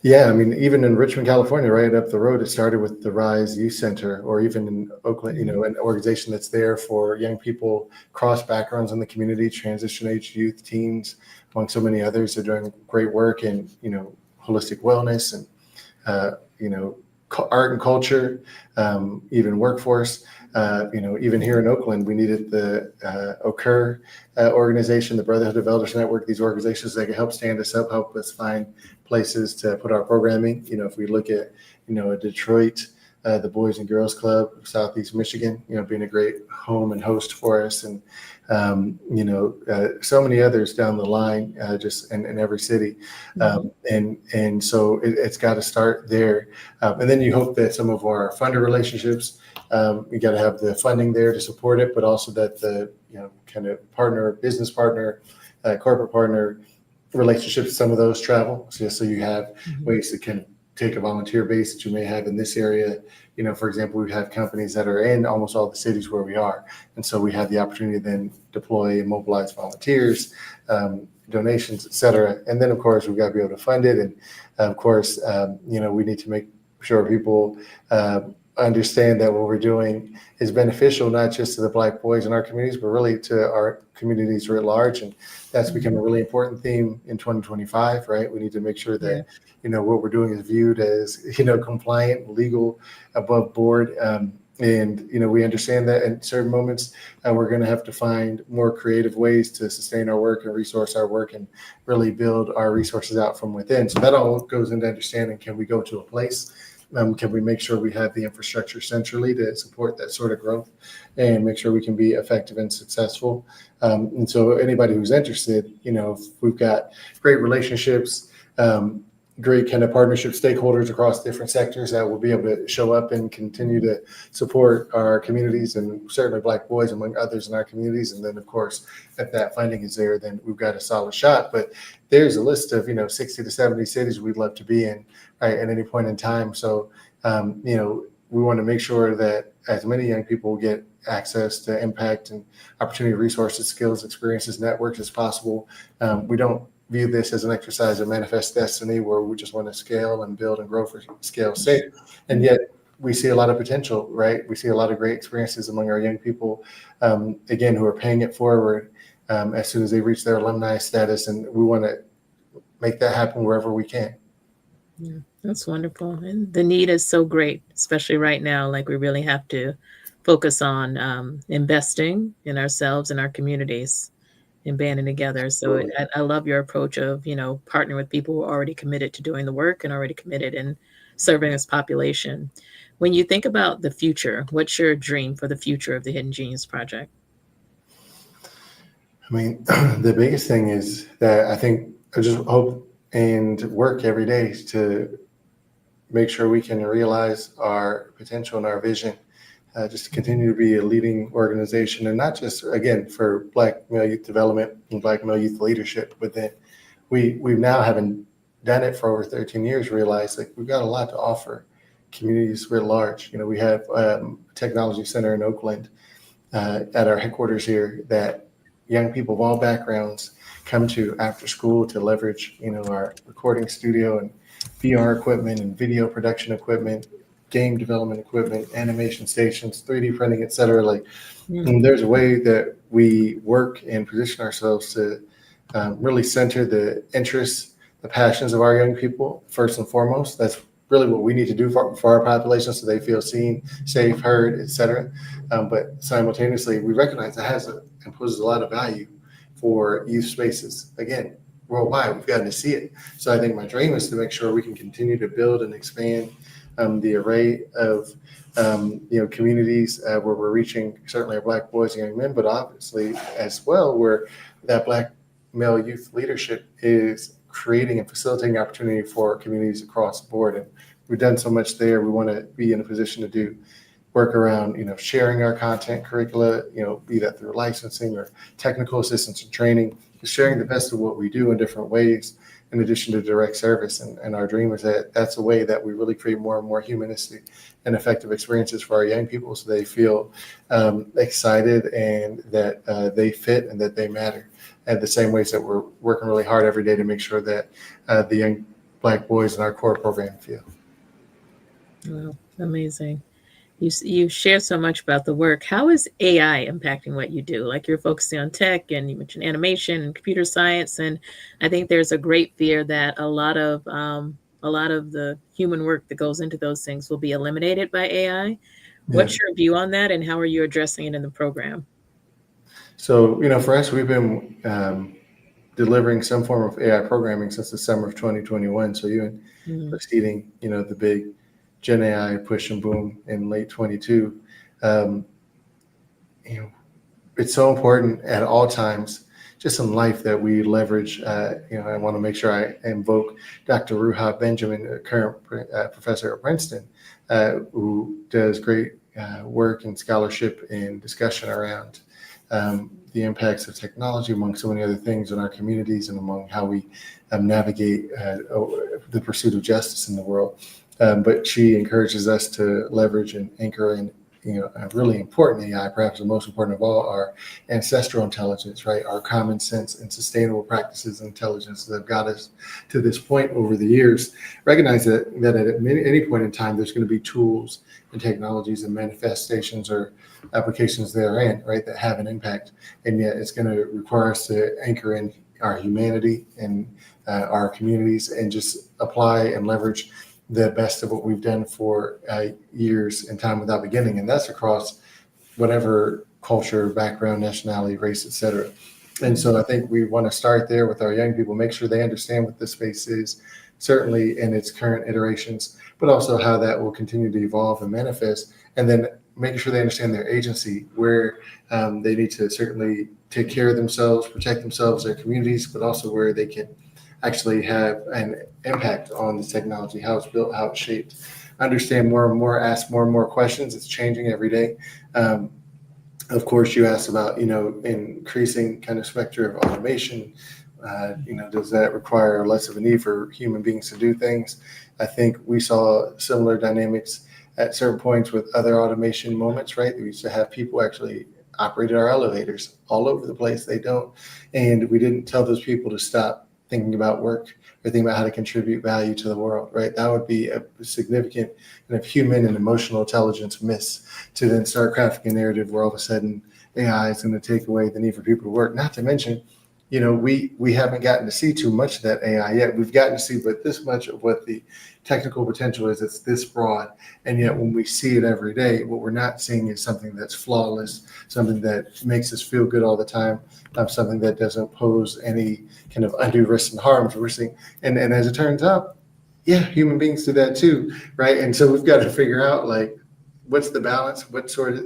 Yeah, I mean, even in Richmond, California, right up the road, it started with the Rise Youth Center, or even in Oakland, an organization that's there for young people, cross backgrounds in the community, transition age youth, teens, among so many others. They're doing great work in, holistic wellness and, art and culture, even workforce. Even here in Oakland, we needed the OCUR organization, the Brotherhood of Elders Network, these organizations that can help stand us up, help us find places to put our programming. If we look at, Detroit, the Boys and Girls Club of Southeast Michigan, being a great home and host for us. And, so many others down the line, just in every city. And so it's got to start there. And then you hope that some of our funder relationships, we got to have the funding there to support it, but also that the, kind of business partner, corporate partner relationships, some of those travel. So you have ways to kind of take a volunteer base that you may have in this area. For example, we have companies that are in almost all the cities where we are. And so we have the opportunity to then deploy and mobilize volunteers, donations, et cetera. And then, of course, we've got to be able to fund it. And of course, we need to make sure people understand that what we're doing is beneficial, not just to the Black boys in our communities, but really to our communities writ large. And that's become a really important theme in 2025, right? We need to make sure that, what we're doing is viewed as, compliant, legal, above board. And, we understand that in certain moments, we're going to have to find more creative ways to sustain our work and resource our work and really build our resources out from within. So that all goes into understanding, can we go to a place? Can we make sure we have the infrastructure centrally to support that sort of growth and make sure we can be effective and successful? And so anybody who's interested, if we've got great relationships, great kind of partnership stakeholders across different sectors that will be able to show up and continue to support our communities, and certainly Black boys among others in our communities. And then, of course, if that funding is there, then we've got a solid shot. But there's a list of 60 to 70 cities we'd love to be in, right, at any point in time. So we want to make sure that as many young people get access to impact and opportunity, resources, skills, experiences, networks as possible. We don't view this as an exercise of manifest destiny where we just want to scale and build and grow for scale's sake. And yet we see a lot of potential, right? We see a lot of great experiences among our young people, again, who are paying it forward as soon as they reach their alumni status. And we want to make that happen wherever we can. Yeah, that's wonderful. And the need is so great, especially right now. Like, we really have to focus on investing in ourselves and our communities and banding together. So I love your approach of, partnering with people who are already committed to doing the work and already committed in serving this population. When you think about the future, what's your dream for the future of the Hidden Genius Project? I mean, the biggest thing is that I just hope and work every day to make sure we can realize our potential and our vision, just to continue to be a leading organization, and not just, again, for Black male youth development and Black male youth leadership, but then we've now, having done it for over 13 years, realized like we've got a lot to offer communities writ large. We have a technology center in Oakland at our headquarters here that young people of all backgrounds come to after school to leverage, our recording studio and VR equipment and video production equipment, game development equipment, animation stations, 3D printing, et cetera. Like, there's a way that we work and position ourselves to really center the interests, the passions of our young people first and foremost. That's really what we need to do for our population, so they feel seen, safe, heard, et cetera. But simultaneously, we recognize it imposes a lot of value for youth spaces. Again, worldwide, we've gotten to see it. So I think my dream is to make sure we can continue to build and expand the array of communities where we're reaching certainly our Black boys and young men, but obviously as well where that Black male youth leadership is creating and facilitating opportunity for communities across the board. And we've done so much there. We want to be in a position to do work around, sharing our content curricula, be that through licensing or technical assistance and training, sharing the best of what we do in different ways, in addition to direct service. And our dream is that that's a way that we really create more and more humanistic and effective experiences for our young people, so they feel excited and that they fit and that they matter. And the same ways that we're working really hard every day to make sure that the young Black boys in our core program feel. Wow, amazing. You share so much about the work. How is AI impacting what you do? Like, you're focusing on tech, and you mentioned animation and computer science, and I think there's a great fear that a lot of the human work that goes into those things will be eliminated by AI. Yeah. What's your view on that, and how are you addressing it in the program? So, for us, we've been delivering some form of AI programming since the summer of 2021. So even preceding, the big Gen AI push and boom in late 22. It's so important at all times, just in life, that we leverage. I want to make sure I invoke Dr. Ruha Benjamin, a current professor at Princeton, who does great work and scholarship and discussion around the impacts of technology, among so many other things, in our communities and among how we navigate the pursuit of justice in the world. But she encourages us to leverage and anchor in, a really important AI, perhaps the most important of all, our ancestral intelligence, right? Our common sense and sustainable practices and intelligence that have got us to this point over the years. Recognize that at any point in time, there's going to be tools and technologies and manifestations or applications therein, right, that have an impact. And yet it's going to require us to anchor in our humanity and our communities, and just apply and leverage the best of what we've done for years in time without beginning, and that's across whatever culture, background, nationality, race, etc. And so I think we want to start there with our young people, make sure they understand what this space is, certainly in its current iterations, but also how that will continue to evolve and manifest. And then making sure they understand their agency, where they need to certainly take care of themselves, protect themselves, their communities, but also where they can actually have an impact on the technology, how it's built, how it's shaped. Understand more and more, ask more and more questions. It's changing every day. Um, of course, you asked about, increasing kind of spectrum of automation. Does that require less of a need for human beings to do things? I think we saw similar dynamics at certain points with other automation moments, right? We used to have people actually operate our elevators all over the place. They don't. And we didn't tell those people to stop thinking about work or thinking about how to contribute value to the world, right? That would be a significant kind of human and emotional intelligence miss, to then start crafting a narrative where all of a sudden AI is going to take away the need for people to work. Not to mention, we haven't gotten to see too much of that AI yet. We've gotten to see but this much of what the technical potential is. It's this broad. And yet when we see it every day, what we're not seeing is something that's flawless, something that makes us feel good all the time, something that doesn't pose any kind of undue risks and harms. We're seeing, and as it turns out, yeah, human beings do that too, right? And so we've got to figure out, like, what's the balance? What sort of,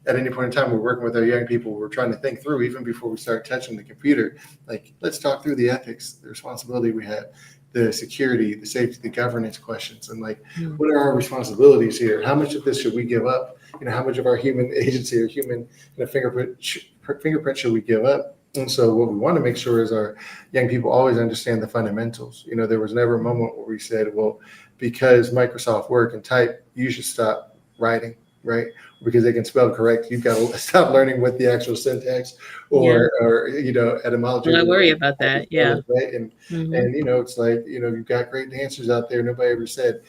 at any point in time, we're working with our young people, we're trying to think through, even before we start touching the computer, like, let's talk through the ethics, the responsibility we have, the security, the safety, the governance questions, and like, what are our responsibilities here? How much of this should we give up? How much of our human agency or human fingerprint should we give up? And so what we want to make sure is our young people always understand the fundamentals. There was never a moment where we said, well, because Microsoft Word and type, you should stop writing, right? Because they can spell correct, you've got to stop learning what the actual syntax Yeah. or etymology. Well, I worry about that. Yeah. Right. And Mhm. it's like, you've got great dancers out there. Nobody ever said,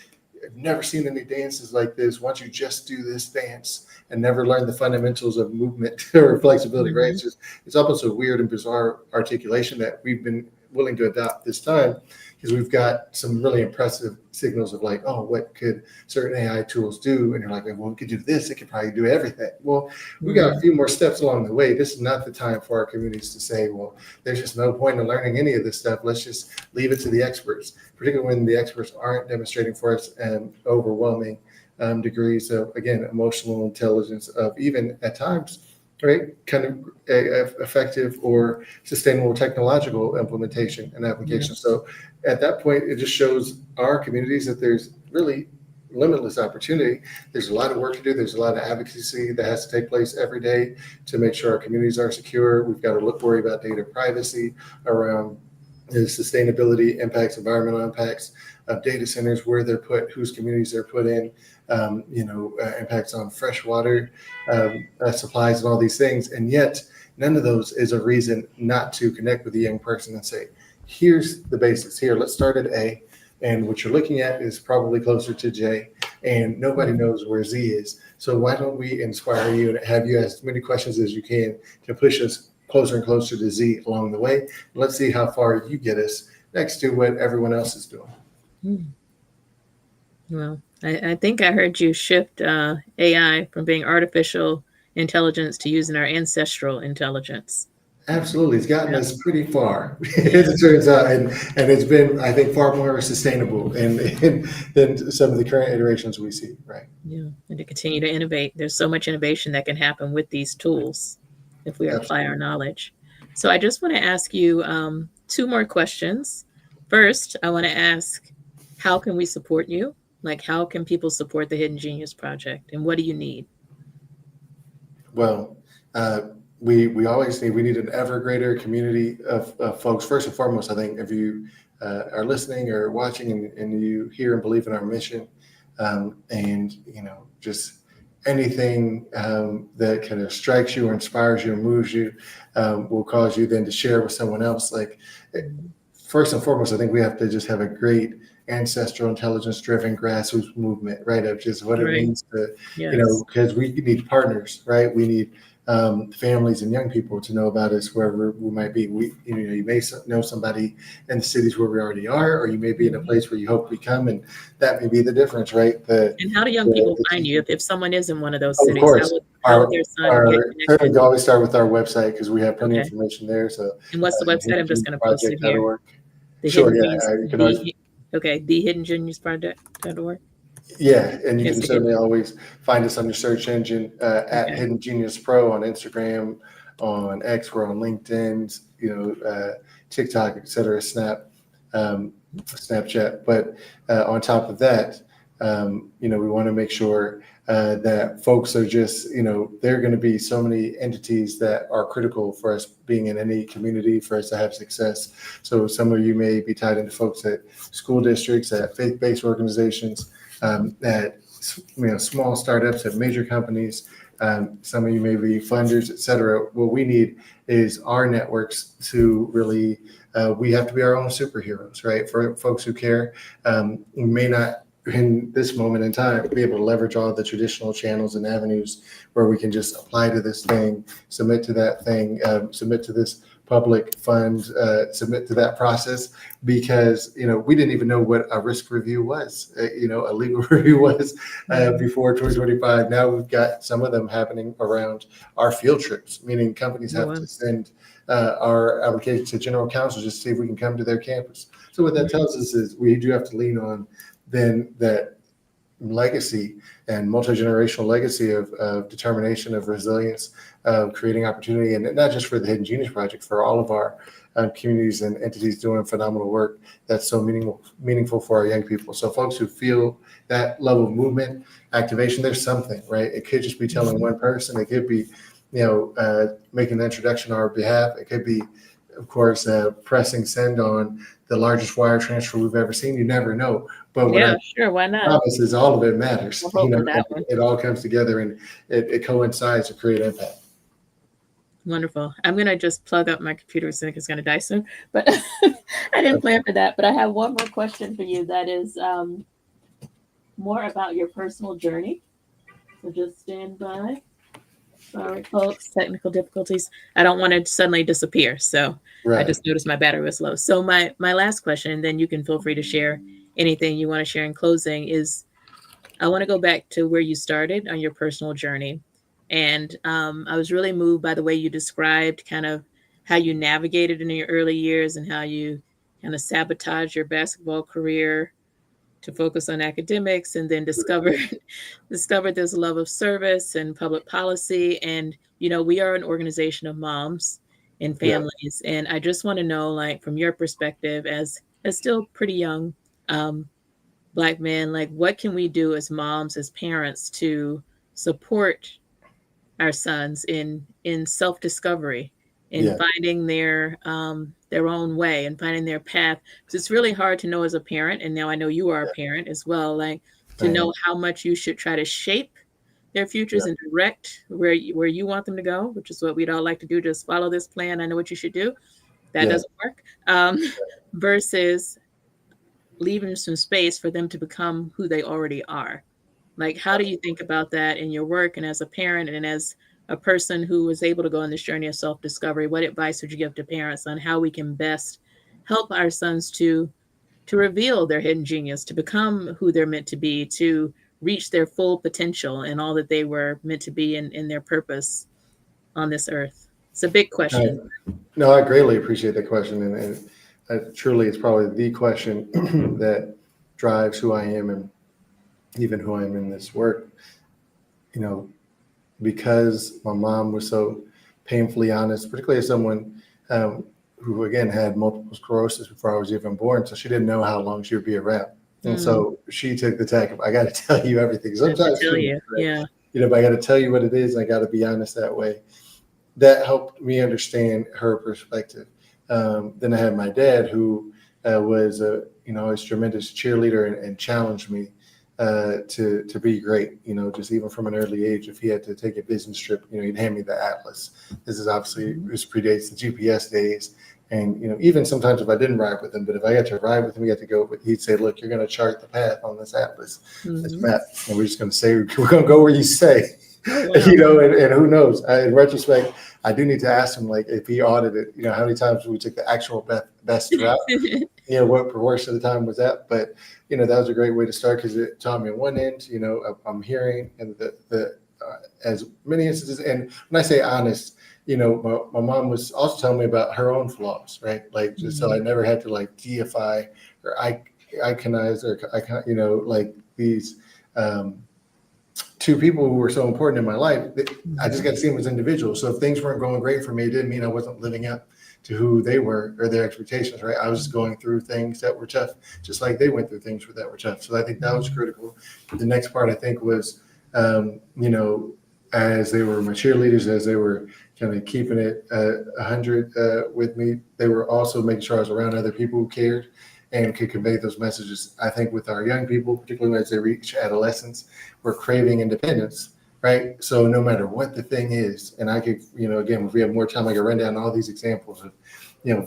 I've never seen any dances like this. Why don't you just do this dance and never learn the fundamentals of movement or flexibility, right? Mhm. It's almost a weird and bizarre articulation that we've been willing to adopt this time, because we've got some really impressive signals of like, oh, what could certain AI tools do? And you're like, well, we could do this. It could probably do everything. Well, we got a few more steps along the way. This is not the time for our communities to say, well, there's just no point in learning any of this stuff. Let's just leave it to the experts, particularly when the experts aren't demonstrating for us overwhelming degrees of, again, emotional intelligence, of even at times, right, kind of effective or sustainable technological implementation and application. Yes. So at that point, it just shows our communities that there's really limitless opportunity. There's a lot of work to do. There's a lot of advocacy that has to take place every day to make sure our communities are secure. We've got to worry about data privacy around the sustainability impacts, environmental impacts of data centers, where they're put, whose communities they're put in, impacts on freshwater supplies and all these things. And yet none of those is a reason not to connect with the young person and say, here's the basics. Here, let's start at A. And what you're looking at is probably closer to J. And nobody knows where Z is. So why don't we inspire you and have you ask as many questions as you can to push us closer and closer to Z along the way. Let's see how far you get us next to what everyone else is doing. Well, I think I heard you shift AI from being artificial intelligence to using our ancestral intelligence. Absolutely. It's gotten Yeah. us pretty far, as Yeah. it turns out. And it's been, I think, far more sustainable than some of the current iterations we see, right? Yeah. And to continue to innovate. There's so much innovation that can happen with these tools if we apply our Absolutely. knowledge. So I just want to ask you two more questions. First, I want to ask, how can we support you? Like, how can people support the Hidden Genius Project? And what do you need? Well, uh, we always need, we need an ever greater community of folks. First and foremost, I think if you are listening or watching, and you hear and believe in our mission, and just anything that kind of strikes you or inspires you or moves you, will cause you then to share with someone else. Like, Mhm. first and foremost, I think we have to just have a great ancestral intelligence driven grassroots movement, right? Of just what it Right. means to, Yes. because we need partners, right? We need families and young people to know about us wherever we might be. You may know somebody in the cities where we already are, or you may be in a place where you hope we come, and that may be the difference, right? And how do young people find you if someone is in one of those Of cities? course, How would their son get certainly connected? we always start with our website because we have plenty of Okay. information there. So, And what's the website? I'm just going to post it here. hiddengeniusproject.org. The Sure, Hidden Genius, yeah, you can always, the Hidden Genius Project.org. yeah, and you Yes, can the Hidden. certainly always find us on your search engine at Okay. Hidden Genius Pro on Instagram, on X, we're on LinkedIn, TikTok, etc., Snapchat. But on top of that, we want to make sure that folks are just, there are going to be so many entities that are critical for us being in any community for us to have success. So some of you may be tied into folks at school districts, at faith-based organizations, at small startups, at major companies. Some of you may be funders, et cetera. What we need is our networks to really, we have to be our own superheroes, right? For folks who care, we may not in this moment in time be able to leverage all of the traditional channels and avenues where we can just apply to this thing, submit to that thing, submit to this public fund, submit to that process, because we didn't even know what a risk review was, a legal review was before 2025. Now we've got some of them happening around our field trips, meaning companies have to send our application to general counsel just to see if we can come to their campus. So what that tells us is we do have to lean on then that legacy and multi-generational legacy of determination, of resilience, of creating opportunity, and not just for the Hidden Genius Project, for all of our communities and entities doing phenomenal work that's so meaningful for our young people. So folks who feel that level of movement, activation, there's something, right? It could just be telling one person. It could be, making an introduction on our behalf. It could be, of course, pressing send on the largest wire transfer we've ever seen. You never know. But what I sure. Why not? promise is all of it matters. We'll hope for that one. It all comes together and it coincides to create impact. Wonderful. I'm going to just plug up my computer so it's going to die soon, but I didn't plan for that. But I have one more question for you that is more about your personal journey. So just stand by. Sorry, folks, technical difficulties. I don't want to suddenly disappear. So I just noticed my battery was low. So my last question, and then you can feel free to share anything you want to share in closing, is I want to go back to where you started on your personal journey. And I was really moved by the way you described kind of how you navigated in your early years and how you kind of sabotaged your basketball career to focus on academics, and then discovered this love of service and public policy. And we are an organization of moms and families, and I just want to know, like, from your perspective as still pretty young Black men, like, what can we do as moms, as parents, to support our sons in self-discovery, in finding their own way and finding their path? Because it's really hard to know as a parent, and now I know you are a parent as well, like, to know how much you should try to shape their futures and direct where you want them to go, which is what we'd all like to do. Just follow this plan. I know what you should do. That doesn't work. Versus leaving some space for them to become who they already are. Like, how do you think about that in your work and as a parent and as a person who was able to go on this journey of self-discovery? What advice would you give to parents on how we can best help our sons to reveal their hidden genius, to become who they're meant to be, to reach their full potential and all that they were meant to be in their purpose on this earth? It's a big question. No, I greatly appreciate that question. And truly, it's probably the question that drives who I am and even who I am in this work. Because my mom was so painfully honest, particularly as someone who, again, had multiple sclerosis before I was even born. So she didn't know how long she would be around. And so she took the tack of, I got to tell you everything. Sometimes, but I got to tell you what it is. And I got to be honest that way. That helped me understand her perspective. Then I had my dad, who was a tremendous cheerleader and challenged me to be great. Just even from an early age, if he had to take a business trip, he'd hand me the atlas. This is obviously, this predates the GPS days. And, even sometimes if I didn't ride with him, but if I got to ride with him, we got to go, he'd say, look, you're going to chart the path on this atlas, this map. And we're just going to say, we're going to go where you say. Oh, wow. And who knows? In retrospect, I do need to ask him, like, if he audited, how many times we took the actual best route, what proportion of the time was that? But that was a great way to start because it taught me on one end, I'm hearing and the as many instances. And when I say honest, my mom was also telling me about her own flaws, right? Like, just so I Mhm. never had to like deify or iconize or icon, like these two people who were so important in my life. I just Mhm. got to see them as individuals. So if things weren't going great for me, it didn't mean I wasn't living up to who they were or their expectations, right? I was just going through things that were tough, just like they went through things that were tough. So I think that was Mhm. critical. The next part I think was, as they were my cheerleaders, as they were kind of keeping it 100 with me, they were also making sure I was around other people who cared and could convey those messages. I think with our young people, particularly as they reach adolescence, we're craving independence, right? So no matter what the thing is, and I could, again, if we have more time, I could run down all these examples of,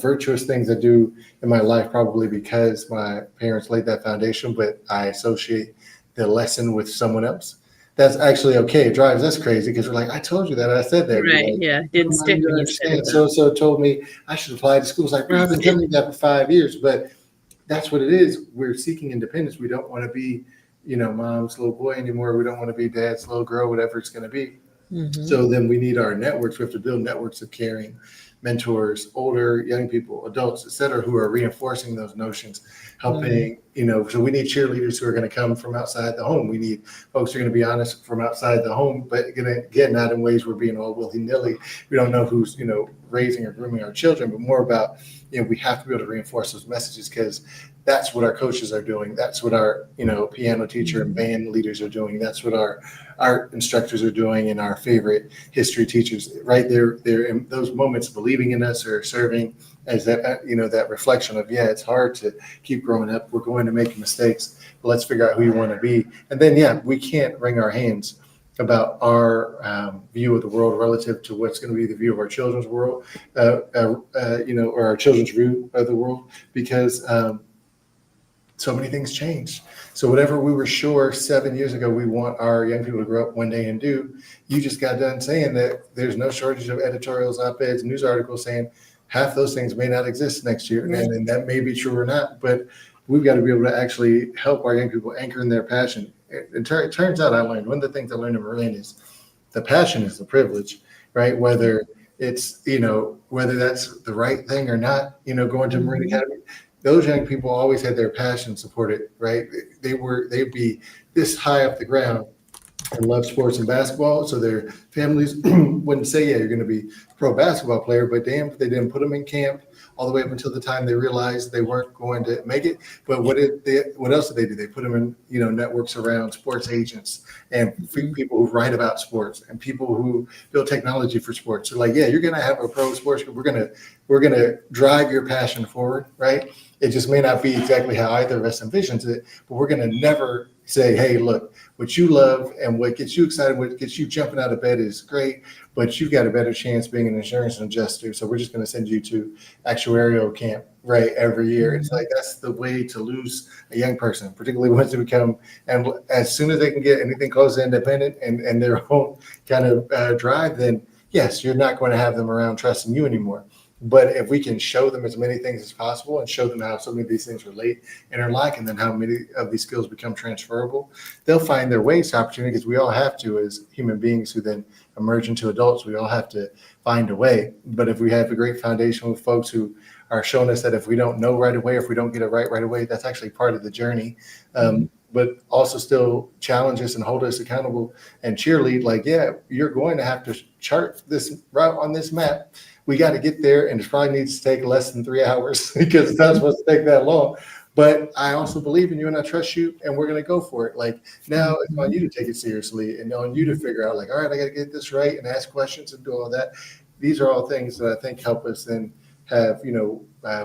virtuous things I do in my life, probably because my parents laid that foundation, but I associate the lesson with someone else. That's actually okay. It drives us crazy because we're like, I told you that. I said that. We're Right. like, Yeah. no, Didn't Mom, stick you when don't you said it understand. though. So so told me I should apply to school. It's like, bro, I've been telling you that for 5 years, but that's what it is. We're seeking independence. We don't want to be, mom's little boy anymore. We don't want to be dad's little girl, whatever it's going to be. Mhm. So then we need our networks. We have to build networks of caring mentors, older, young people, adults, et cetera, who are reinforcing those notions, Mhm. helping, so we need cheerleaders who are going to come from outside the home. We need folks who are going to be honest from outside the home, but going to, again, not in ways we're being all willy nilly. We don't know who's, raising or grooming our children, but more about, we have to be able to reinforce those messages because that's what our coaches are doing. That's what our, piano teacher and Mhm. band leaders are doing. That's what our art instructors are doing and our favorite history teachers, right? They're in those moments believing in us or serving as that, that reflection of, yeah, it's hard to keep growing up. We're going to make mistakes, but let's figure out who you want to be. And then, yeah, we can't wring our hands about our view of the world relative to what's going to be the view of our children's world, or our children's view of the world, because so many things change. So whatever we were sure 7 years ago we want our young people to grow up one day and do, you just got done saying that there's no shortage of editorials, op-eds, news articles saying half those things may not exist next year. Right. And that may be true or not, but we've got to be able to actually help our young people anchor in their passion. It turns out I learned, one of the things I learned in Berlin is the passion is the privilege, right? Whether it's, whether that's the right thing or not, going to Marine Mhm. Academy, those young people always had their passion supported, right? They'd be this high up the ground and love sports and basketball. So their families wouldn't say, yeah, you're going to be a pro basketball player, but damn, if they didn't put them in camp all the way up until the time they realized they weren't going to make it. But what else did they do? They put them in, networks around sports agents and Mhm. people who write about sports and people who build technology for sports. So like, yeah, you're going to have a pro sports group. We're going to drive your passion forward, right? It just may not be exactly how either of us envisions it, but we're going to never say, hey, look, what you love and what gets you excited, what gets you jumping out of bed is great, but you've got a better chance being an insurance adjuster. So we're just going to send you to actuarial camp, right, every year. It's Mhm. like that's the way to lose a young person, particularly once they become, and as soon as they can get anything close to independent and their own kind of drive, then yes, you're not going to have them around trusting you anymore. But if we can show them as many things as possible and show them how so many of these things relate, interlock, and then how many of these skills become transferable, they'll find their ways to opportunity because we all have to, as human beings who then emerge into adults, we all have to find a way. But if we have a great foundation with folks who are showing us that if we don't know right away, if we don't get it right away, that's actually part of the journey. Mhm. But also still challenge us and hold us accountable and cheerlead like, yeah, you're going to have to chart this route on this map. We got to get there, and it probably needs to take less than 3 hours because it's not supposed to take that long. But I also believe in you and I trust you, and we're going to go for it. Like now, it's on Mhm. you to take it seriously and on you to Mhm. figure out, like, all right, I got to get this right and ask questions and do all that. These are all things that I think help us then have,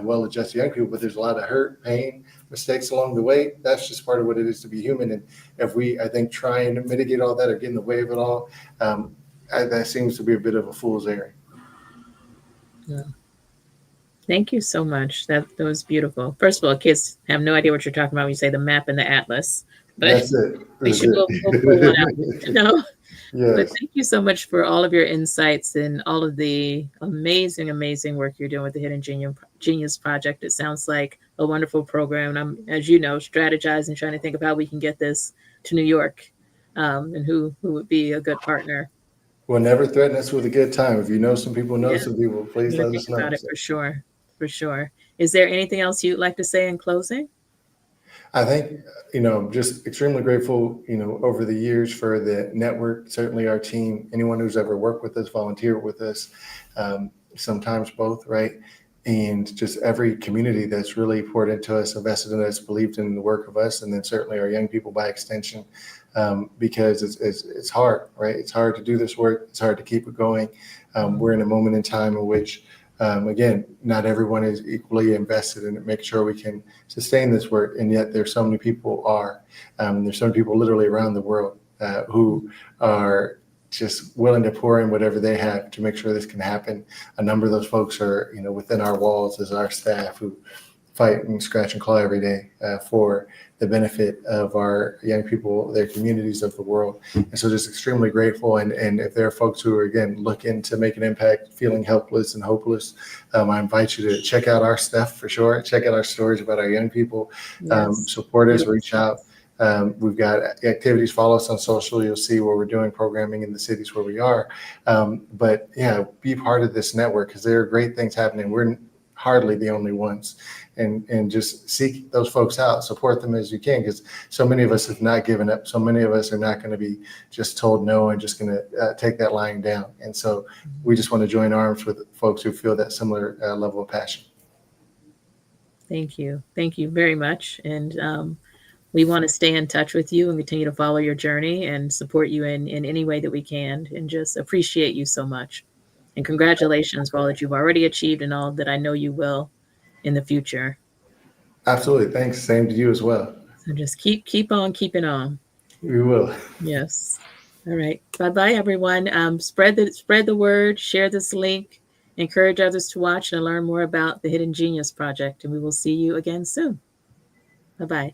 well-adjusted young people. But there's a lot of hurt, pain, mistakes along the way. That's just part of what it is to be human. And if we, I think, try and mitigate all that or get in the way of it all, that seems to be a bit of a fool's errand. Yeah. Thank you so much. That was beautiful. First of all, kids have no idea what you're talking about when you say the map and the atlas. but That's it. we That's should we'll pull one out, it. you know. But Yes. thank you so much for all of your insights and all of the amazing, amazing work you're doing with the Genius Project. It sounds like a wonderful program. And I'm, as you know, strategizing, trying to think of how we can get this to New York, and who would be a good partner. Well, never threaten us with a good time. If you know Yeah, some people, I'm please going to let think us know. about it So for sure. For sure. Is there anything else you'd like to say in closing? I think, just extremely grateful, over the years for the network, certainly our team, anyone who's ever worked with us, volunteered with us, sometimes both, right? And just every community that's really poured into us, invested in us, believed in the work of us, and then certainly our young people by extension, because it's hard, right? It's hard to do this work. It's hard to keep it going. We're in a moment in time in which, again, not everyone is equally invested in it. Make sure we can sustain this work, and yet there's so many people are. There's so many people literally around the world who are just willing to pour in whatever they have to make sure this can happen. A number of those folks are, within our walls as our staff who fight and scratch and claw every day for the benefit of our young people, their communities of the world. And so just extremely grateful. And if there are folks who are, again, looking to make an impact, feeling helpless and hopeless, I invite you to check out our stuff for sure. Check out our stories about our young people. Yes. Support us, Yes. reach out. We've got activities, follow us on social. You'll see where we're doing programming in the cities where we are. But yeah, be part of this network because there are great things happening. We're hardly the only ones. And just seek those folks out, support them as you can, because so many of us have not given up. So many of us are not going to be just told no and just going to take that lying down. And so we just want to join arms with folks who feel that similar level of passion. Thank you. Thank you very much. And we want to stay in touch with you and continue to follow your journey and support you in any way that we can and just appreciate you so much. And congratulations for all that you've already achieved and all that I know you will in the future. Absolutely. Thanks. Same to you as well. So just keep on keeping on. We will. Yes. All right. Bye bye, everyone. Spread the word. Share this link. Encourage others to watch and learn more about the Hidden Genius Project. And we will see you again soon. Bye bye.